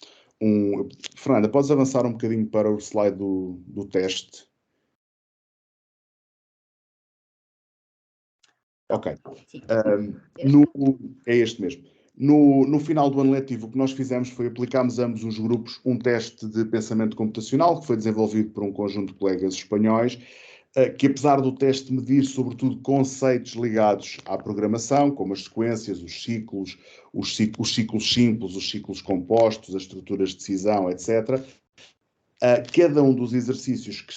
Fernanda, podes avançar um bocadinho para o slide do teste? Ok. É este mesmo. No final do ano letivo, o que nós fizemos foi aplicarmos a ambos os grupos um teste de pensamento computacional, que foi desenvolvido por um conjunto de colegas espanhóis, que, apesar do teste medir sobretudo conceitos ligados à programação, como as sequências, os ciclos simples, os ciclos compostos, as estruturas de decisão, etc., cada um dos exercícios que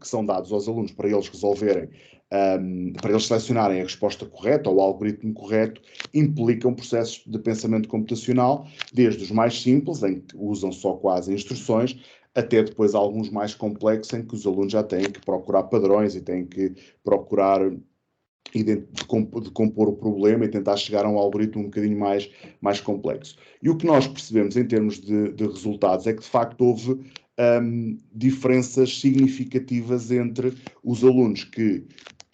são dados aos alunos para eles resolverem, para eles selecionarem a resposta correta ou o algoritmo correto, implicam processos de pensamento computacional, desde os mais simples, em que usam só quase instruções, até depois alguns mais complexos, em que os alunos já têm que procurar padrões e têm que procurar decompor o problema e tentar chegar a um algoritmo um bocadinho mais complexo. E o que nós percebemos em termos de resultados é que, de facto, houve diferenças significativas entre os alunos que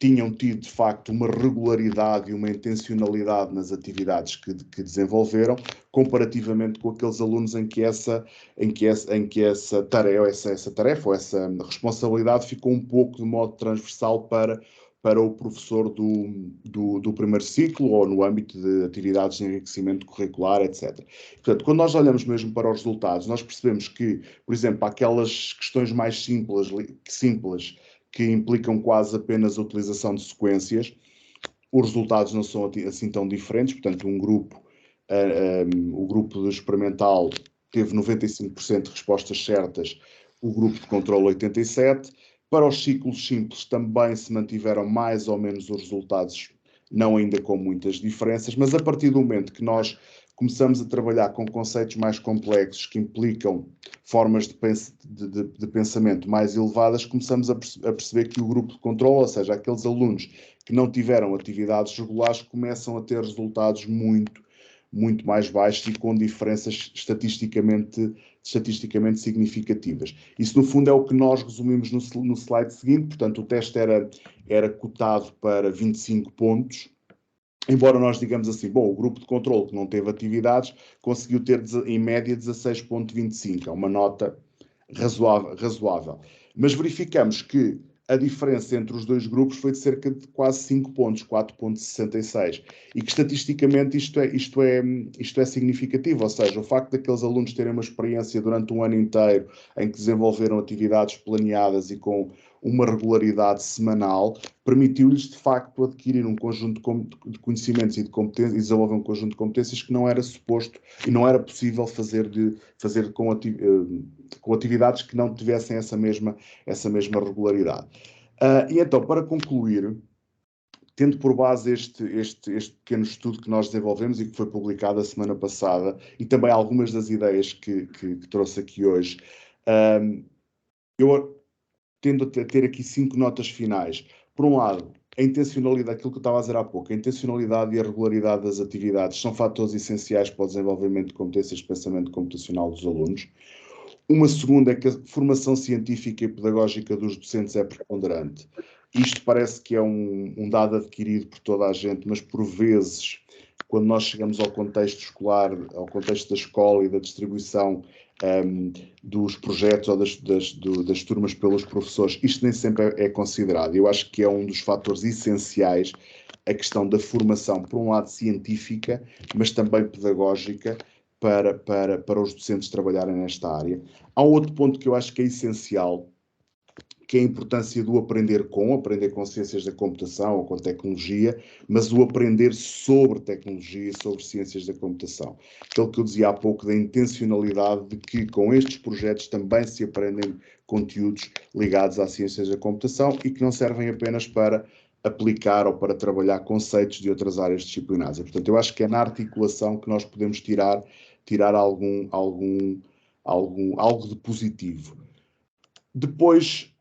tinham tido, de facto, uma regularidade e uma intencionalidade nas atividades que desenvolveram, comparativamente com aqueles alunos em que essa tarefa ou essa responsabilidade ficou um pouco de modo transversal para o professor do primeiro ciclo ou no âmbito de atividades de enriquecimento curricular, etc. Portanto, quando nós olhamos mesmo para os resultados, nós percebemos que, por exemplo, aquelas questões mais simples que implicam quase apenas a utilização de sequências, os resultados não são assim tão diferentes. Portanto, o grupo experimental teve 95% de respostas certas, o grupo de controle 87%. Para os ciclos simples também se mantiveram mais ou menos os resultados, não ainda com muitas diferenças, mas a partir do momento que nós começamos a trabalhar com conceitos mais complexos que implicam formas de pensamento mais elevadas, começamos a perceber que o grupo de controle, ou seja, aqueles alunos que não tiveram atividades regulares, começam a ter resultados muito mais baixos e com diferenças estatisticamente significativas. Isso, no fundo, é o que nós resumimos no slide seguinte. Portanto, o teste era cotado para 25 pontos, embora nós digamos assim, bom, o grupo de controle que não teve atividades conseguiu ter, em média, 16,25, é uma nota razoável. Mas verificamos que a diferença entre os dois grupos foi de cerca de quase 5 pontos, 4,66, e que estatisticamente isto é significativo, ou seja, o facto daqueles alunos terem uma experiência durante um ano inteiro em que desenvolveram atividades planeadas e com uma regularidade semanal, permitiu-lhes de facto adquirir um conjunto de conhecimentos e de competências, e desenvolver um conjunto de competências que não era suposto e não era possível fazer com atividades que não tivessem essa mesma regularidade. E então, para concluir, tendo por base este pequeno estudo que nós desenvolvemos e que foi publicado a semana passada, e também algumas das ideias que trouxe aqui hoje, eu tendo a ter aqui 5 notas finais. Por um lado, a intencionalidade, aquilo que eu estava a dizer há pouco, a intencionalidade e a regularidade das atividades são fatores essenciais para o desenvolvimento de competências de pensamento computacional dos alunos. Uma segunda é que a formação científica e pedagógica dos docentes é preponderante. Isto parece que é um dado adquirido por toda a gente, mas por vezes, quando nós chegamos ao contexto escolar, ao contexto da escola e da distribuição dos projetos ou das turmas pelos professores, isto nem sempre é considerado. Eu acho que é um dos fatores essenciais a questão da formação, por um lado científica, mas também pedagógica, para os docentes trabalharem nesta área. Há um outro ponto que eu acho que é essencial, que é a importância do aprender com ciências da computação ou com tecnologia, mas o aprender sobre tecnologia e sobre ciências da computação. Aquilo que eu dizia há pouco da intencionalidade de que com estes projetos também se aprendem conteúdos ligados às ciências da computação e que não servem apenas para aplicar ou para trabalhar conceitos de outras áreas disciplinares. E, portanto, eu acho que é na articulação que nós podemos tirar algo de positivo. Depois,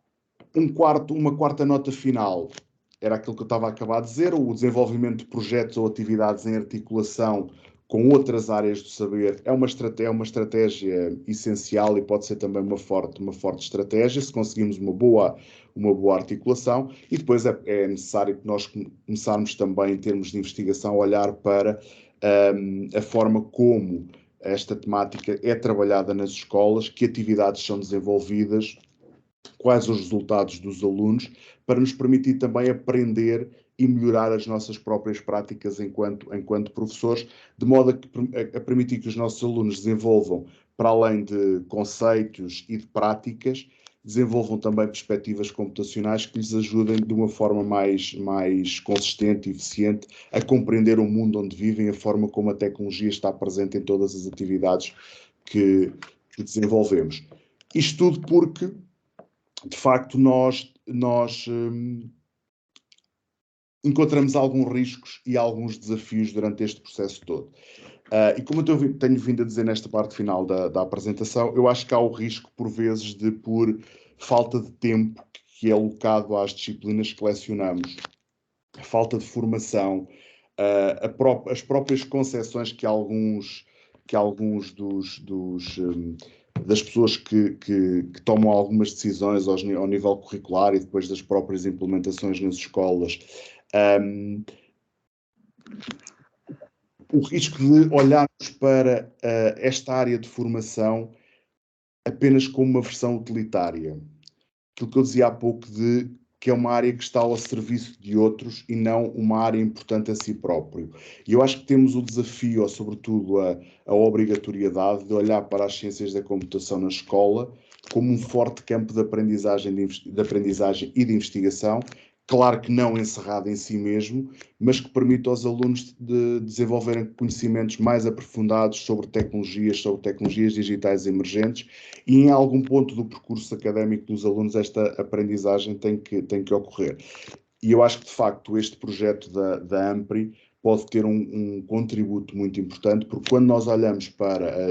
uma quarta nota final era aquilo que eu estava a acabar de dizer, o desenvolvimento de projetos ou atividades em articulação com outras áreas do saber é uma estratégia essencial e pode ser também uma forte estratégia, se conseguimos uma boa articulação. E depois é necessário que nós começarmos também, em termos de investigação, a olhar para a forma como esta temática é trabalhada nas escolas, que atividades são desenvolvidas, quais os resultados dos alunos, para nos permitir também aprender e melhorar as nossas próprias práticas enquanto professores, de modo a permitir que os nossos alunos desenvolvam, para além de conceitos e de práticas, desenvolvam também perspectivas computacionais que lhes ajudem de uma forma mais consistente e eficiente a compreender o mundo onde vivem, a forma como a tecnologia está presente em todas as atividades que desenvolvemos. Isto tudo porque, de facto, nós encontramos alguns riscos e alguns desafios durante este processo todo. E como eu tenho vindo a dizer nesta parte final da apresentação, eu acho que há o risco, por vezes, de, por falta de tempo que é alocado às disciplinas que lecionamos, a falta de formação, as próprias concepções que alguns das pessoas que tomam algumas decisões ao nível curricular e depois das próprias implementações nas escolas. O risco de olharmos para esta área de formação apenas como uma versão utilitária. Aquilo que eu dizia há pouco de que é uma área que está ao serviço de outros e não uma área importante a si próprio. E eu acho que temos o desafio, ou sobretudo a obrigatoriedade, de olhar para as ciências da computação na escola como um forte campo de aprendizagem, de aprendizagem e de investigação, claro que não encerrado em si mesmo, mas que permite aos alunos de desenvolverem conhecimentos mais aprofundados sobre tecnologias digitais emergentes, e em algum ponto do percurso académico dos alunos esta aprendizagem tem que ocorrer. E eu acho que, de facto, este projeto da AMPRI pode ter um contributo muito importante, porque quando nós olhamos para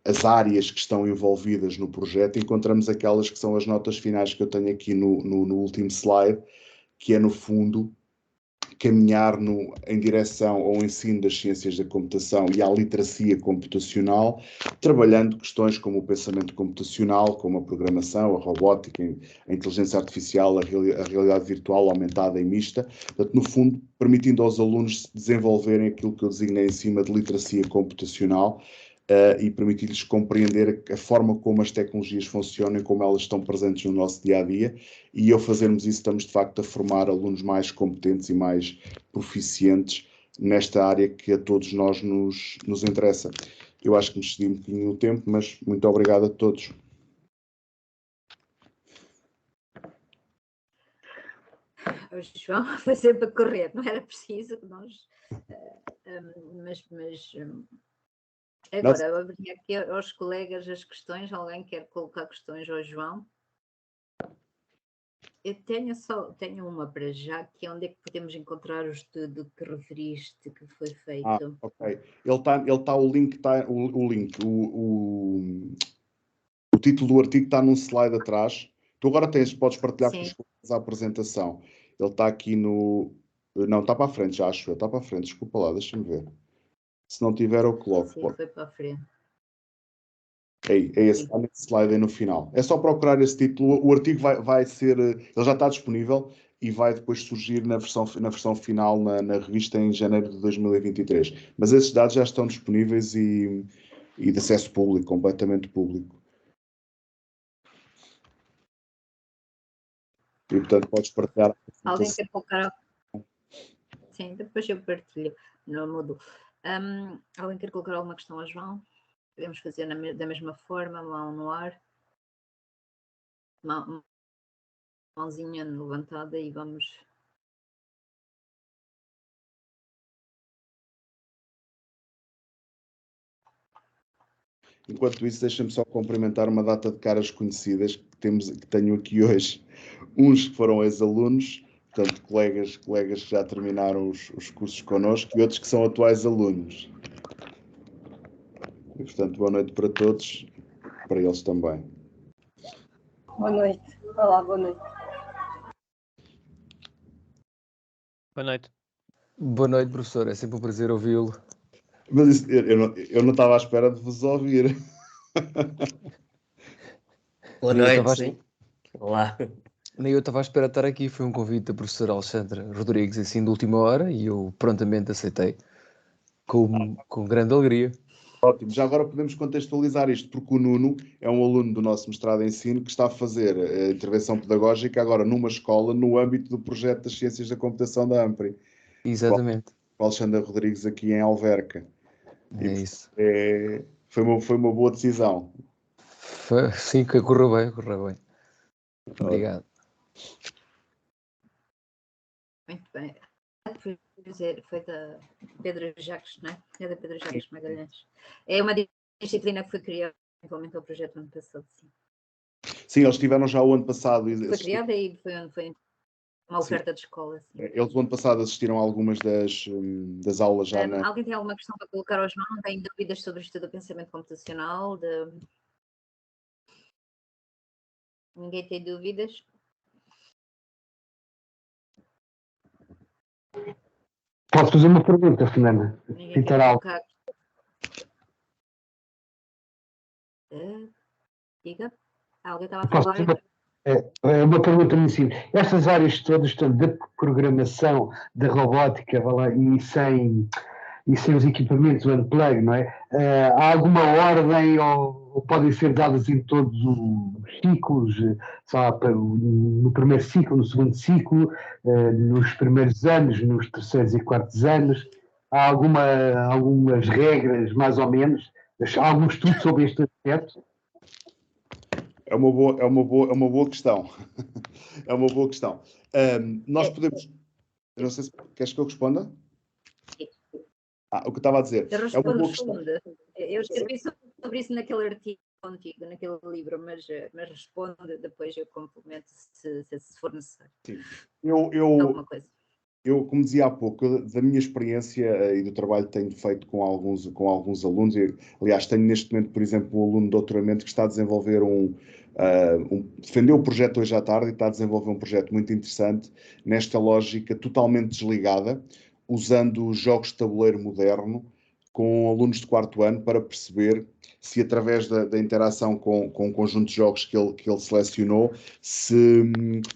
as áreas que estão envolvidas no projeto, encontramos aquelas que são as notas finais que eu tenho aqui no último slide, que é, no fundo, caminhar em direção ao ensino das ciências da computação e à literacia computacional, trabalhando questões como o pensamento computacional, como a programação, a robótica, a inteligência artificial, a realidade virtual aumentada e mista, portanto, no fundo, permitindo aos alunos desenvolverem aquilo que eu designei em cima de literacia computacional, e permitir-lhes compreender a forma como as tecnologias funcionam e como elas estão presentes no nosso dia-a-dia, e ao fazermos isso estamos de facto a formar alunos mais competentes e mais proficientes nesta área que a todos nós nos interessa. Eu acho que me excedi um bocadinho no tempo, mas muito obrigado a todos. O João foi sempre a correr, não era preciso que nós... Agora, eu abri aqui aos colegas as questões. Alguém quer colocar questões ao João? Eu tenho uma para já, que é onde é que podemos encontrar o estudo que referiste, que foi feito. Ok. O link está, o título do artigo está num slide atrás. Tu agora podes partilhar com os colegas a apresentação. Ele está aqui no... Não, está para a frente, já acho eu. Está para a frente, desculpa lá, deixa-me ver. Se não tiver, eu coloco. Sim, foi para a frente. É esse, está nesse slide aí no final. É só procurar esse título. O artigo vai ser... Ele já está disponível e vai depois surgir na versão final na revista em janeiro de 2023. Mas esses dados já estão disponíveis e de acesso público, completamente público. E, portanto, podes partilhar. Alguém quer colocar... Sim, depois eu partilho no Moodle. Alguém quer colocar alguma questão ao João? Podemos fazer da mesma forma, mão no ar. Mãozinha levantada e vamos... Enquanto isso, deixa-me só cumprimentar uma data de caras conhecidas que tenho aqui hoje. Uns que foram ex-alunos, portanto, colegas que já terminaram os cursos connosco, e outros que são atuais alunos. E, portanto, boa noite para todos, para eles também. Boa noite. Olá, boa noite. Boa noite. Boa noite, professor. É sempre um prazer ouvi-lo. Mas isso, eu não estava à espera de vos ouvir. Boa noite, sim. Olá. Nem eu estava à espera de estar aqui. Foi um convite da professora Alexandra Rodrigues, assim, de última hora, e eu prontamente aceitei, com grande alegria. Ótimo. Já agora podemos contextualizar isto, porque o Nuno é um aluno do nosso mestrado em ensino que está a fazer a intervenção pedagógica agora numa escola no âmbito do projeto das Ciências da Computação da AMPRI. Exatamente. Com a Alexandra Rodrigues aqui em Alverca. É isso. Foi uma boa decisão. Sim, que correu bem. Obrigado. Muito bem. Foi da Pedro Jacques, não é? É da Pedro Jacques Magalhães. É uma disciplina que foi criada e implementou o projeto no ano passado, sim. Sim, eles tiveram já o ano passado. Foi criada e foi uma oferta de escola. Sim. Eles o ano passado assistiram a algumas das aulas já na... Alguém tem alguma questão para colocar aos João? Tem dúvidas sobre o estudo do pensamento computacional? Ninguém tem dúvidas? Posso fazer uma pergunta, Fernanda? Ninguém quer Literal. colocar. Diga. Alguém estava a Posso falar? fazer uma pergunta muito simples. Estas áreas todas, portanto, da programação, da robótica, vá lá, e sem os equipamentos unplug, não é? Há alguma ordem ou podem ser dadas em todos os ciclos, no primeiro ciclo, no segundo ciclo, nos primeiros anos, nos terceiros e quartos anos? Há algumas regras, mais ou menos? Há algum estudo sobre este aspecto? É uma boa questão. É uma boa questão. Nós podemos... Eu não sei se queres que eu responda? O que eu estava a dizer. Eu É uma boa respondo questão. Eu escrevi sobre isso naquele artigo contigo, naquele livro, mas respondo, depois eu complemento se for necessário. Sim. Alguma coisa. Eu, como dizia há pouco, da minha experiência e do trabalho que tenho feito com alguns alunos, aliás, tenho neste momento, por exemplo, um aluno de doutoramento que está a desenvolver defendeu o projeto hoje à tarde e está a desenvolver um projeto muito interessante nesta lógica totalmente desligada, usando jogos de tabuleiro moderno com alunos de quarto ano para perceber se através da interação com um conjunto de jogos que ele selecionou,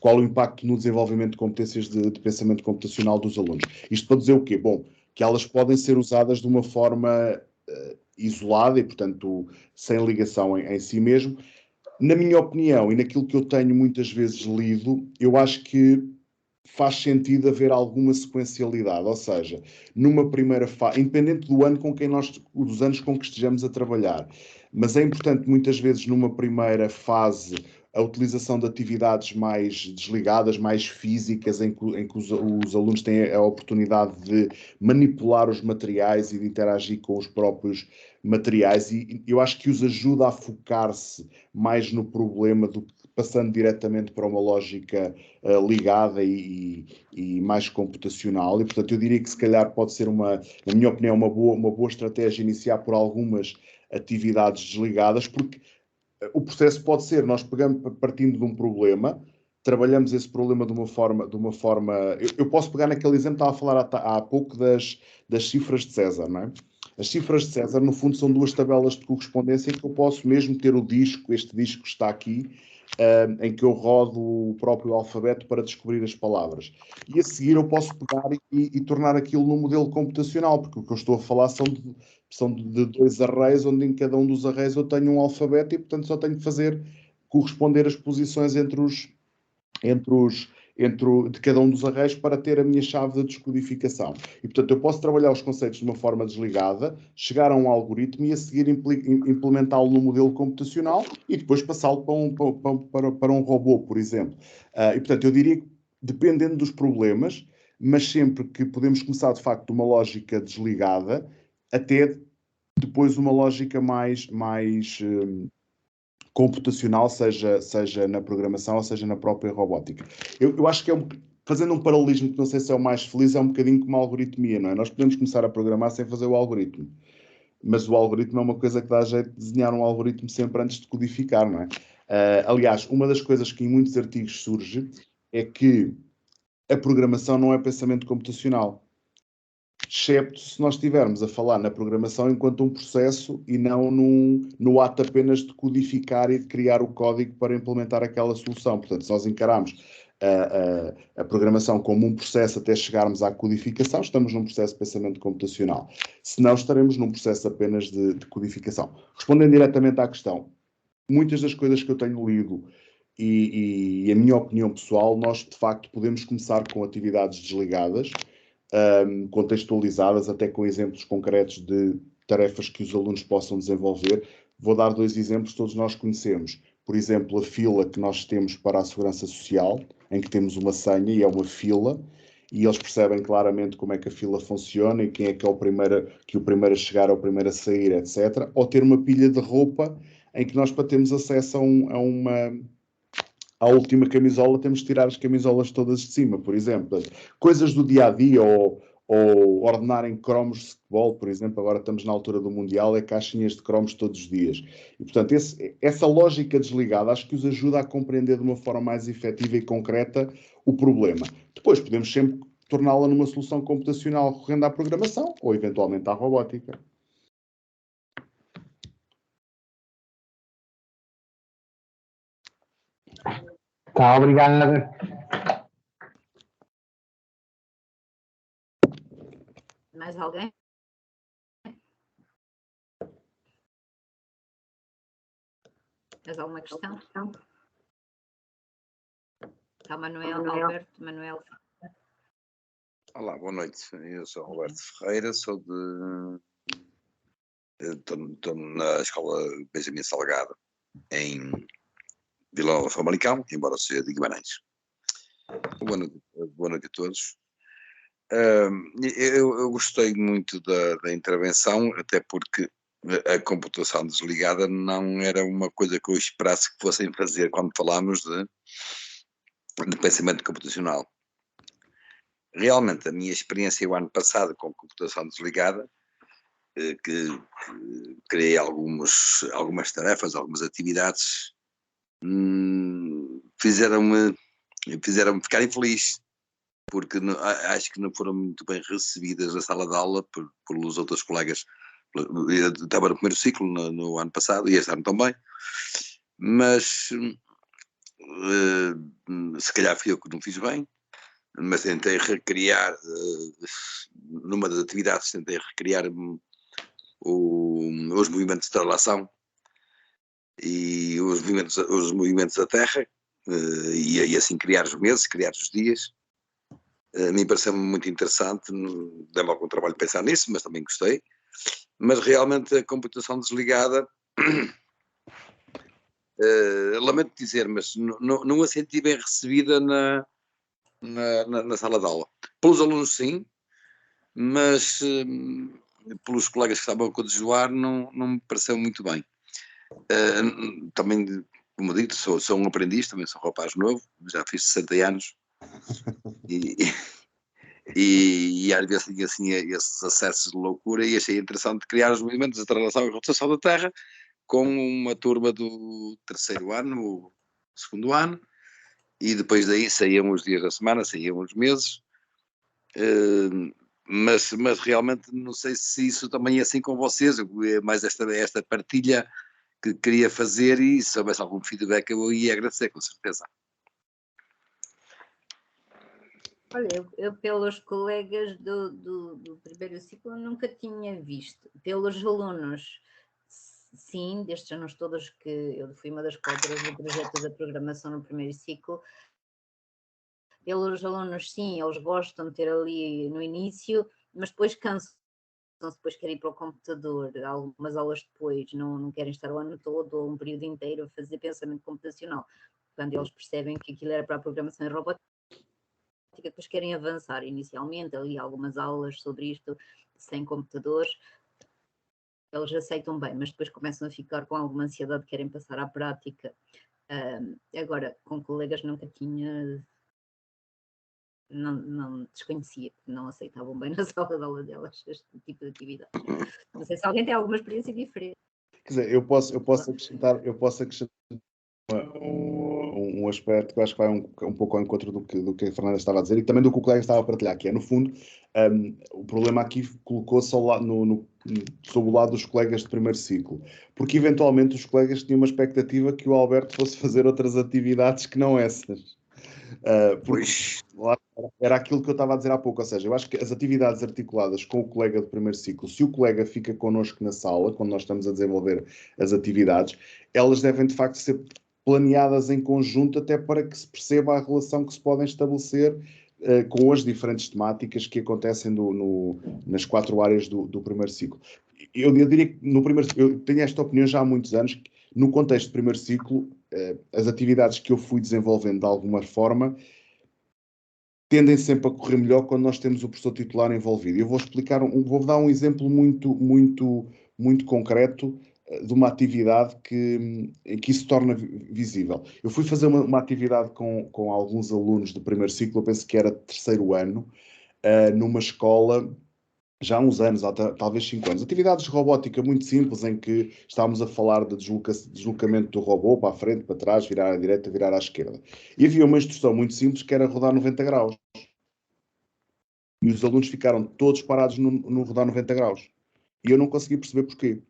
qual o impacto no desenvolvimento de competências de pensamento computacional dos alunos. Isto para dizer o quê? Bom, que elas podem ser usadas de uma forma isolada e, portanto, sem ligação em si mesmo. Na minha opinião e naquilo que eu tenho muitas vezes lido, eu acho que faz sentido haver alguma sequencialidade, ou seja, numa primeira fase, independente do ano dos anos com que estejamos a trabalhar, mas é importante muitas vezes numa primeira fase a utilização de atividades mais desligadas, mais físicas, em que os alunos têm a oportunidade de manipular os materiais e de interagir com os próprios materiais, e eu acho que os ajuda a focar-se mais no problema do que passando diretamente para uma lógica ligada e mais computacional, e portanto eu diria que se calhar pode ser na minha opinião, uma boa estratégia iniciar por algumas atividades desligadas, porque o processo pode ser, nós partindo de um problema, trabalhamos esse problema de uma forma eu posso pegar naquele exemplo, estava a falar há pouco das cifras de César, não é? As cifras de César, no fundo, são duas tabelas de correspondência que eu posso mesmo ter este disco está aqui, em que eu rodo o próprio alfabeto para descobrir as palavras. E a seguir eu posso pegar e tornar aquilo num modelo computacional, porque o que eu estou a falar são de dois arrays, onde em cada um dos arrays eu tenho um alfabeto e, portanto, só tenho que corresponder as posições de cada um dos arrays para ter a minha chave de descodificação. E, portanto, eu posso trabalhar os conceitos de uma forma desligada, chegar a um algoritmo e a seguir implementá-lo no modelo computacional e depois passá-lo para um robô, por exemplo. E, portanto, eu diria que, dependendo dos problemas, mas sempre que podemos começar, de facto, de uma lógica desligada, até depois uma lógica mais computacional, seja na programação ou seja na própria robótica. Eu acho que fazendo um paralelismo que não sei se é o mais feliz, é um bocadinho como a algoritmia, não é? Nós podemos começar a programar sem fazer o algoritmo, mas o algoritmo é uma coisa que dá jeito de desenhar um algoritmo sempre antes de codificar, não é? Aliás, uma das coisas que em muitos artigos surge é que a programação não é pensamento computacional, excepto se nós estivermos a falar na programação enquanto um processo e não no ato apenas de codificar e de criar o código para implementar aquela solução. Portanto, se nós encararmos a programação como um processo até chegarmos à codificação, estamos num processo de pensamento computacional. Se não, estaremos num processo apenas de codificação. Respondendo diretamente à questão, muitas das coisas que eu tenho lido e a minha opinião pessoal, nós de facto podemos começar com atividades desligadas, contextualizadas, até com exemplos concretos de tarefas que os alunos possam desenvolver. Vou dar 2 exemplos que todos nós conhecemos. Por exemplo, a fila que nós temos para a Segurança Social, em que temos uma senha e é uma fila, e eles percebem claramente como é que a fila funciona e quem é que é o primeiro a chegar é o primeiro a sair, etc. Ou ter uma pilha de roupa em que nós, para termos acesso à última camisola, temos de tirar as camisolas todas de cima, por exemplo. Coisas do dia-a-dia, ou ordenarem cromos de futebol, por exemplo, agora estamos na altura do Mundial, é caixinhas de cromos todos os dias. E, portanto, essa lógica desligada acho que os ajuda a compreender de uma forma mais efetiva e concreta o problema. Depois podemos sempre torná-la numa solução computacional recorrendo à programação ou, eventualmente, à robótica. Tá, obrigado. Mais alguém? Mais alguma questão? Tá, Manuel, Alberto, Manuel. Olá, boa noite. Eu sou Alberto Ferreira, estou na escola Benjamin Salgado, em Vila Nova de Famalicão, embora seja de Guimarães. Boa noite a todos. Eu gostei muito da intervenção, até porque a computação desligada não era uma coisa que eu esperasse que fossem fazer quando falámos de pensamento computacional. Realmente, a minha experiência o ano passado com computação desligada, que criei algumas tarefas, algumas atividades, fizeram-me ficar infeliz, porque acho que não foram muito bem recebidas na sala de aula pelos outros colegas. Eu estava no primeiro ciclo no ano passado, e este ano também, mas se calhar fui eu que não fiz bem, mas tentei recriar, numa das atividades, tentei recriar os movimentos de relação e os movimentos da Terra, e assim criar os meses, criar os dias. A mim pareceu-me muito interessante, deu-me algum trabalho pensar nisso, mas também gostei. Mas realmente a computação desligada, lamento dizer, mas não a senti bem recebida na sala de aula. Pelos alunos sim, mas pelos colegas que estavam a coadjuvar não me pareceu muito bem. Também, como dito, sou um aprendiz, também sou um rapaz novo, já fiz 60 anos e às vezes tinha assim esses acessos de loucura, e achei interessante criar os movimentos de translação e rotação da Terra com uma turma do terceiro ano, ou segundo ano, e depois daí saíam os dias da semana, saíam os meses, mas realmente não sei se isso também é assim com vocês, mais esta partilha que queria fazer, e se houvesse algum feedback eu ia agradecer, com certeza. Olha, eu pelos colegas do primeiro ciclo nunca tinha visto. Pelos alunos, sim, destes anos todos que eu fui uma das coautoras do projeto da programação no primeiro ciclo. Pelos alunos, sim, eles gostam de ter ali no início, mas depois cansam-se, depois querem ir para o computador, algumas aulas depois não querem estar o ano todo ou um período inteiro a fazer pensamento computacional. Quando eles percebem que aquilo era para a programação e robótica, depois querem avançar inicialmente, ali algumas aulas sobre isto, sem computadores, eles aceitam bem, mas depois começam a ficar com alguma ansiedade, querem passar à prática. Agora, com colegas nunca tinha... Não desconhecia, não aceitavam bem na sala de aula delas este tipo de atividade. Não sei se alguém tem alguma experiência diferente. Quer dizer, eu posso acrescentar um aspecto que eu acho que vai um pouco ao encontro do que a Fernanda estava a dizer, e também do que o colega estava a partilhar, que é, no fundo, o problema aqui colocou-se sob o lado dos colegas de primeiro ciclo, porque eventualmente os colegas tinham uma expectativa que o Alberto fosse fazer outras atividades que não essas. Era aquilo que eu estava a dizer há pouco, ou seja, eu acho que as atividades articuladas com o colega de primeiro ciclo, se o colega fica connosco na sala, quando nós estamos a desenvolver as atividades, elas devem de facto ser planeadas em conjunto, até para que se perceba a relação que se podem estabelecer com as diferentes temáticas que acontecem nas 4 áreas do primeiro ciclo. Eu diria que eu tenho esta opinião já há muitos anos, que no contexto do primeiro ciclo, as atividades que eu fui desenvolvendo de alguma forma tendem sempre a correr melhor quando nós temos o professor titular envolvido. Eu vou dar um exemplo muito concreto de uma atividade em que isso se torna visível. Eu fui fazer uma atividade com alguns alunos do primeiro ciclo, eu penso que era terceiro ano, numa escola, já há uns anos, talvez 5 anos. Atividades de robótica muito simples, em que estávamos a falar de deslocamento do robô para a frente, para trás, virar à direita, virar à esquerda. E havia uma instrução muito simples que era rodar 90 graus. E os alunos ficaram todos parados no rodar 90 graus. E eu não consegui perceber porquê.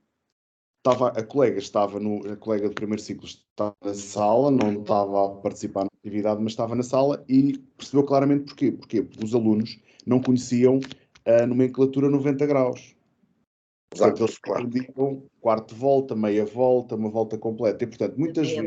a colega do primeiro ciclo estava na sala, não estava a participar na atividade, mas estava na sala e percebeu claramente porquê. Porquê? Porque os alunos não conheciam a nomenclatura 90 graus. Portanto, eles aprendiam quarto de volta, meia volta, uma volta completa. E, portanto, muitas vezes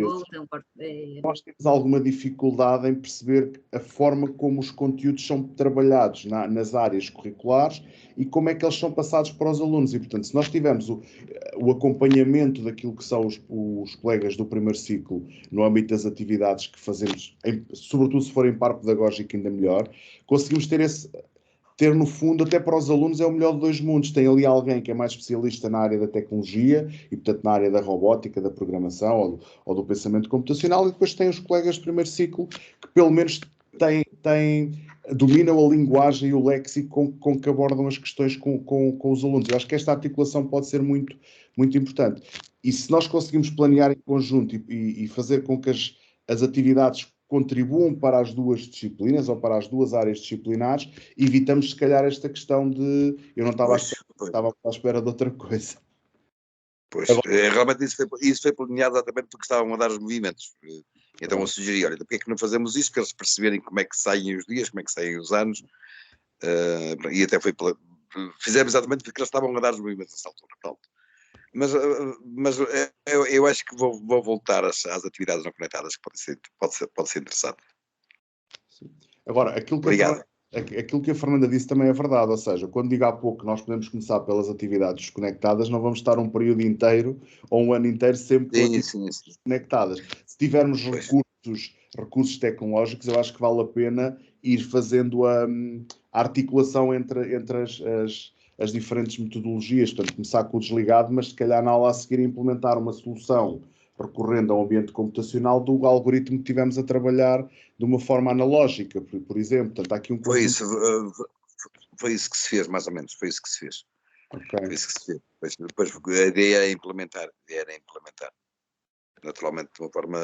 nós temos alguma dificuldade em perceber a forma como os conteúdos são trabalhados nas áreas curriculares e como é que eles são passados para os alunos. E, portanto, se nós tivermos o acompanhamento daquilo que são os colegas do primeiro ciclo no âmbito das atividades que fazemos, sobretudo se forem par pedagógico ainda melhor, conseguimos ter no fundo, até para os alunos, é o melhor de dois mundos. Tem ali alguém que é mais especialista na área da tecnologia e, portanto, na área da robótica, da programação ou do pensamento computacional, e depois tem os colegas de primeiro ciclo que, pelo menos, dominam a linguagem e o léxico com que abordam as questões com os alunos. Eu acho que esta articulação pode ser muito, muito importante. E se nós conseguimos planear em conjunto e fazer com que as atividades contribuam para as duas disciplinas ou para as duas áreas disciplinares, evitamos se calhar esta questão de eu não estava à espera de outra coisa. Pois, realmente isso foi planeado exatamente porque estavam a dar os movimentos. Então eu sugeri, olha, porque é que não fazemos isso para eles perceberem como é que saem os dias, como é que saem os anos, e até fizemos exatamente porque eles estavam a dar os movimentos nessa altura. Pronto. Mas eu acho que vou voltar às atividades não conectadas, que pode ser interessante. Sim. Agora, aquilo que a Fernanda disse também é verdade, ou seja, quando digo há pouco que nós podemos começar pelas atividades desconectadas, não vamos estar um período inteiro ou um ano inteiro sempre com atividades desconectadas. Se tivermos recursos tecnológicos, eu acho que vale a pena ir fazendo a articulação entre as diferentes metodologias, portanto, começar com o desligado, mas se calhar na aula a seguir implementar uma solução recorrendo ao ambiente computacional do algoritmo que tivemos a trabalhar de uma forma analógica, por exemplo. Portanto, há aqui um foi isso que se fez, mais ou menos, foi isso que se fez. Okay. Foi isso que se fez. Depois a ideia era implementar, naturalmente de uma forma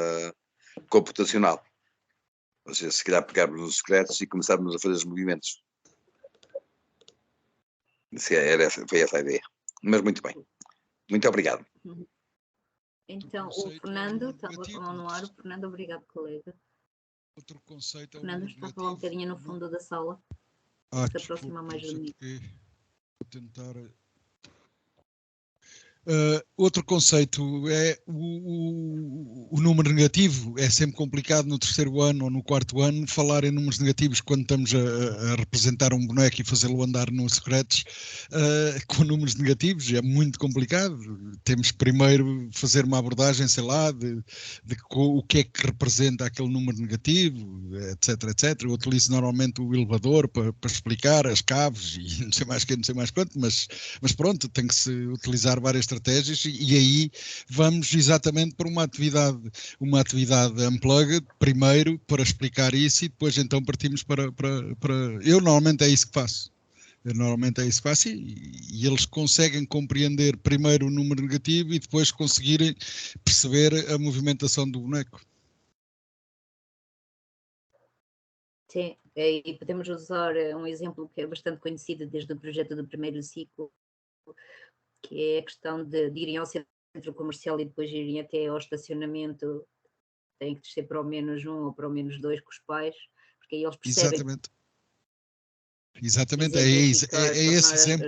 computacional. Ou seja, se calhar pegarmos os secretos e começarmos a fazer os movimentos. Foi essa a ideia. Mas muito bem. Muito obrigado. Então, o Fernando estava com a mão no ar. O Fernando, obrigado, colega. Outro conceito Fernando está a falar um bocadinho no fundo da sala. Se aproxima mais do mim. Vou tentar. Outro conceito é o número negativo. É sempre complicado no terceiro ano ou no quarto ano falar em números negativos quando estamos a representar um boneco e fazê-lo andar no Scratch com números negativos. É muito complicado. Temos que primeiro fazer uma abordagem, sei lá, de o que é que representa aquele número negativo, etc, etc. Eu utilizo normalmente o elevador para explicar as caves e não sei mais que, não sei mais quanto, mas pronto, tem que se utilizar várias estratégias e aí vamos exatamente para uma atividade unplugged primeiro para explicar isso e depois então partimos para eu normalmente é isso que faço. E eles conseguem compreender primeiro o número negativo e depois conseguirem perceber a movimentação do boneco. Sim, e podemos usar um exemplo que é bastante conhecido desde o projeto do primeiro ciclo, que é a questão de irem ao centro comercial e depois irem até ao estacionamento, têm que descer para o -1 ou para o -2 com os pais, porque aí eles percebem. Exatamente, é esse exemplo.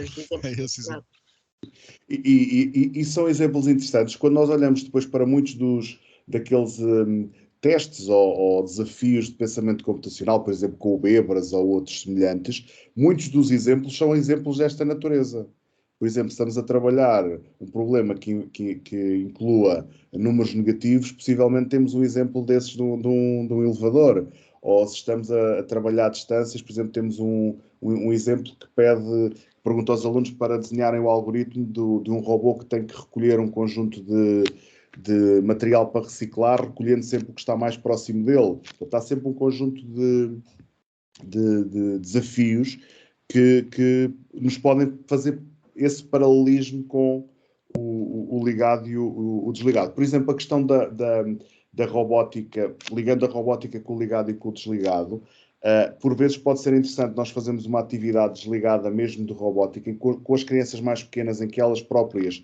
E são exemplos interessantes. Quando nós olhamos depois para muitos daqueles testes ou desafios de pensamento computacional, por exemplo, com o Bebras ou outros semelhantes, muitos dos exemplos são exemplos desta natureza. Por exemplo, se estamos a trabalhar um problema que inclua números negativos, possivelmente temos um exemplo desses de um elevador. Ou se estamos a trabalhar distâncias, por exemplo, temos um exemplo que pergunta aos alunos para desenharem o algoritmo de um robô que tem que recolher um conjunto de material para reciclar, recolhendo sempre o que está mais próximo dele. Está sempre um conjunto de desafios que nos podem fazer esse paralelismo com o ligado e o desligado. Por exemplo, a questão da robótica, ligando a robótica com o ligado e com o desligado, por vezes pode ser interessante nós fazermos uma atividade desligada mesmo de robótica com as crianças mais pequenas, em que elas próprias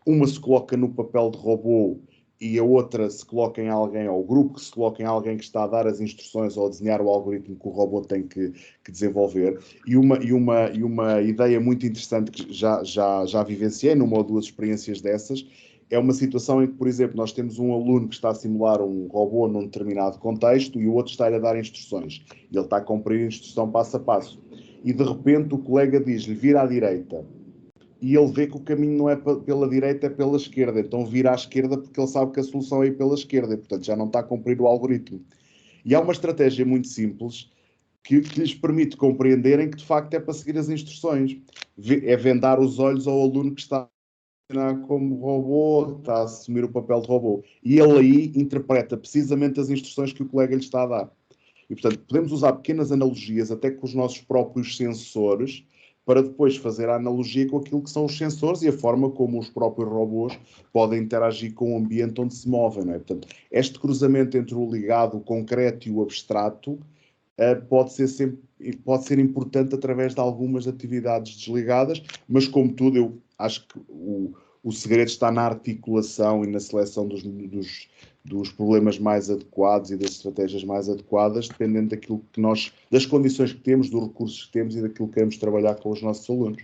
uma se coloca no papel de robô e a outra se coloca em alguém, ou o grupo que se coloca em alguém que está a dar as instruções ou a desenhar o algoritmo que o robô tem que desenvolver. E uma ideia muito interessante que já vivenciei numa ou duas experiências dessas, é uma situação em que, por exemplo, nós temos um aluno que está a simular um robô num determinado contexto e o outro está-lhe a dar instruções. E ele está a cumprir a instrução passo a passo. E de repente o colega diz-lhe, vira à direita. E ele vê que o caminho não é pela direita, é pela esquerda. Então vira à esquerda porque ele sabe que a solução é ir pela esquerda. E, portanto, já não está a cumprir o algoritmo. E há uma estratégia muito simples que lhes permite compreenderem que, de facto, é para seguir as instruções. É vendar os olhos ao aluno que está a funcionar como robô, está a assumir o papel de robô. E ele aí interpreta precisamente as instruções que o colega lhe está a dar. E, portanto, podemos usar pequenas analogias até com os nossos próprios sensores para depois fazer a analogia com aquilo que são os sensores e a forma como os próprios robôs podem interagir com o ambiente onde se movem. Não é? Portanto, este cruzamento entre o ligado, o concreto e o abstrato pode ser importante através de algumas atividades desligadas, mas como tudo, eu acho que o segredo está na articulação e na seleção dos problemas mais adequados e das estratégias mais adequadas, dependendo daquilo que das condições que temos, dos recursos que temos e daquilo que queremos trabalhar com os nossos alunos.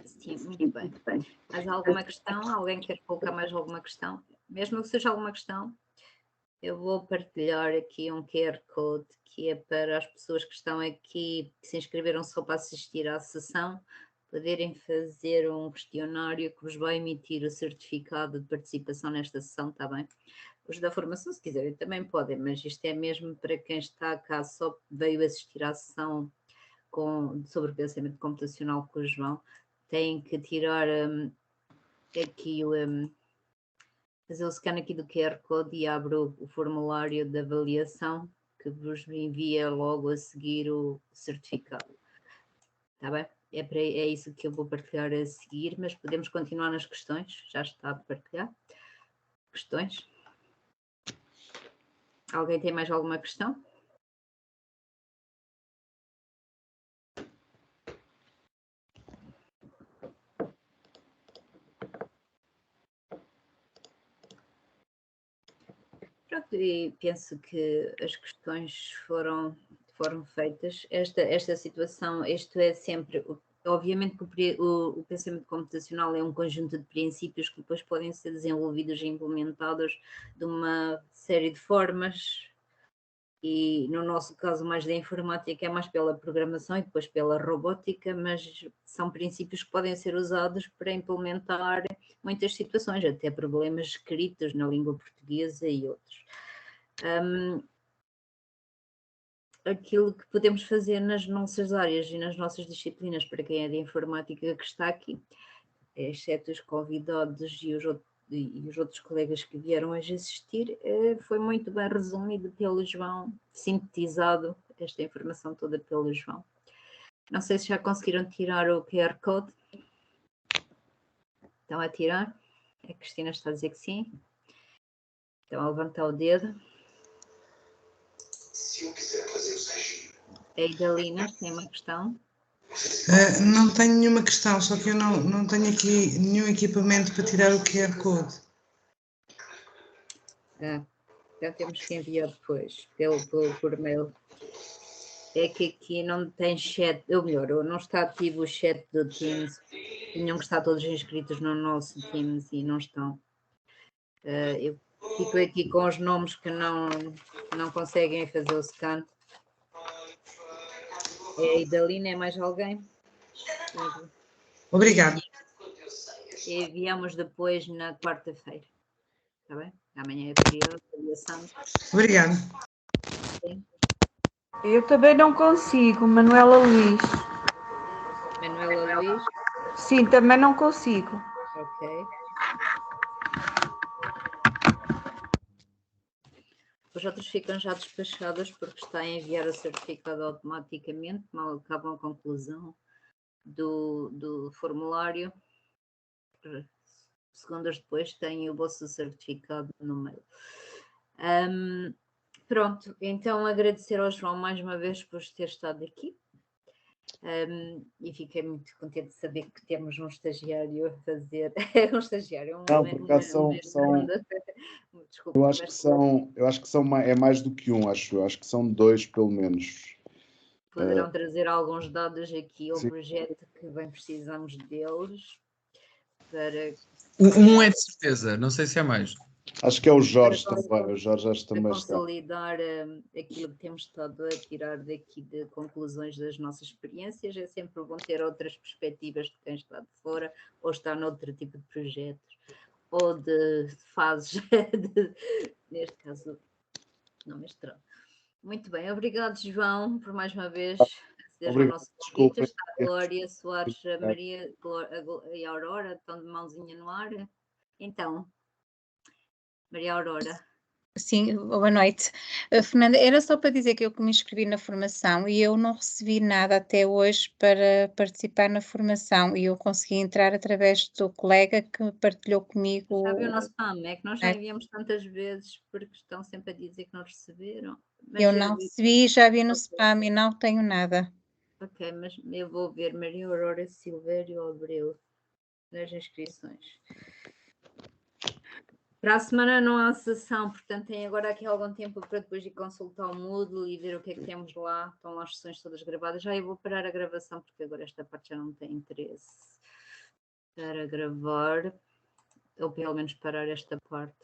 Sim, muito bem. Mais alguma questão? Alguém quer colocar mais alguma questão? Mesmo que seja alguma questão, eu vou partilhar aqui um QR Code que é para as pessoas que estão aqui, que se inscreveram só para assistir à sessão, poderem fazer um questionário que vos vai emitir o certificado de participação nesta sessão, está bem? Os da formação, se quiserem, também podem, mas isto é mesmo para quem está cá, só veio assistir à sessão sobre pensamento computacional com o João. Têm que tirar aqui fazer o scan aqui do QR Code e abre o formulário de avaliação que vos envia logo a seguir o certificado. Está bem? É isso que eu vou partilhar a seguir, mas podemos continuar nas questões. Já está a partilhar. Questões? Alguém tem mais alguma questão? Pronto, e penso que as questões foram feitas. Esta situação, isto é sempre, obviamente que o pensamento computacional é um conjunto de princípios que depois podem ser desenvolvidos e implementados de uma série de formas, e no nosso caso mais da informática é mais pela programação e depois pela robótica, mas são princípios que podem ser usados para implementar muitas situações, até problemas escritos na língua portuguesa e outros. Aquilo que podemos fazer nas nossas áreas e nas nossas disciplinas, para quem é de informática que está aqui, exceto os convidados e os outros colegas que vieram hoje assistir, foi muito bem resumido pelo João, sintetizado esta informação toda pelo João. Não sei se já conseguiram tirar o QR Code. Estão a tirar? A Cristina está a dizer que sim. Estão a levantar o dedo. Se eu quiser fazer o sigilo. A Idalina tem uma questão? Não tenho nenhuma questão, só que eu não tenho aqui nenhum equipamento para tirar o QR Code. Já temos que enviar depois, por mail. É que aqui não tem chat, ou melhor, não está ativo o chat do Teams. Tinham que estar todos inscritos no nosso Teams e não estão. Eu fico aqui com os nomes que não conseguem fazer o scan. É a Idalina, é mais alguém? Obrigada. Enviamos depois na quarta-feira. Está bem? Amanhã é feriado, avaliação. Obrigada. Sim. Eu também não consigo, Manuela Luís. Manuela Luís? Sim, também não consigo. Ok. Os outros ficam já despachados porque está a enviar o certificado automaticamente, mal acabam a conclusão do formulário. Segundos depois têm o vosso certificado no mail. Pronto, então agradecer ao João mais uma vez por ter estado aqui. E fiquei muito contente de saber que temos um estagiário a fazer. Um estagiário, Não, por acaso desculpa, eu acho que é mais do que um, acho que são 2 pelo menos. Poderão trazer alguns dados aqui ao projeto que bem precisamos deles para... Um é de certeza, não sei se é mais. Acho que é o Jorge também, o Jorge acho que também está. Consolidar aquilo que temos estado a tirar daqui de conclusões das nossas experiências, é sempre bom ter outras perspectivas de quem está de fora ou está noutro tipo de projetos ou de fases, neste caso, não mestrado. Muito bem, obrigado João, por mais uma vez aceder ao nosso convite. Está a Glória Soares, a Maria e a Aurora, estão de mãozinha no ar. Então, Maria Aurora. Sim, boa noite. Fernanda, era só para dizer que eu me inscrevi na formação e eu não recebi nada até hoje para participar na formação e eu consegui entrar através do colega que partilhou comigo. Sabe o nosso spam? É que nós já enviamos tantas vezes porque estão sempre a dizer que não receberam. Mas eu não recebi, já vi no spam e não tenho nada. Ok, mas eu vou ver Maria Aurora Silvério Abreu nas inscrições. Para a semana não há sessão, portanto tem agora aqui algum tempo para depois ir consultar o Moodle e ver o que é que temos lá. Estão lá as sessões todas gravadas. Já eu vou parar a gravação porque agora esta parte já não tem interesse para gravar, ou pelo menos parar esta parte.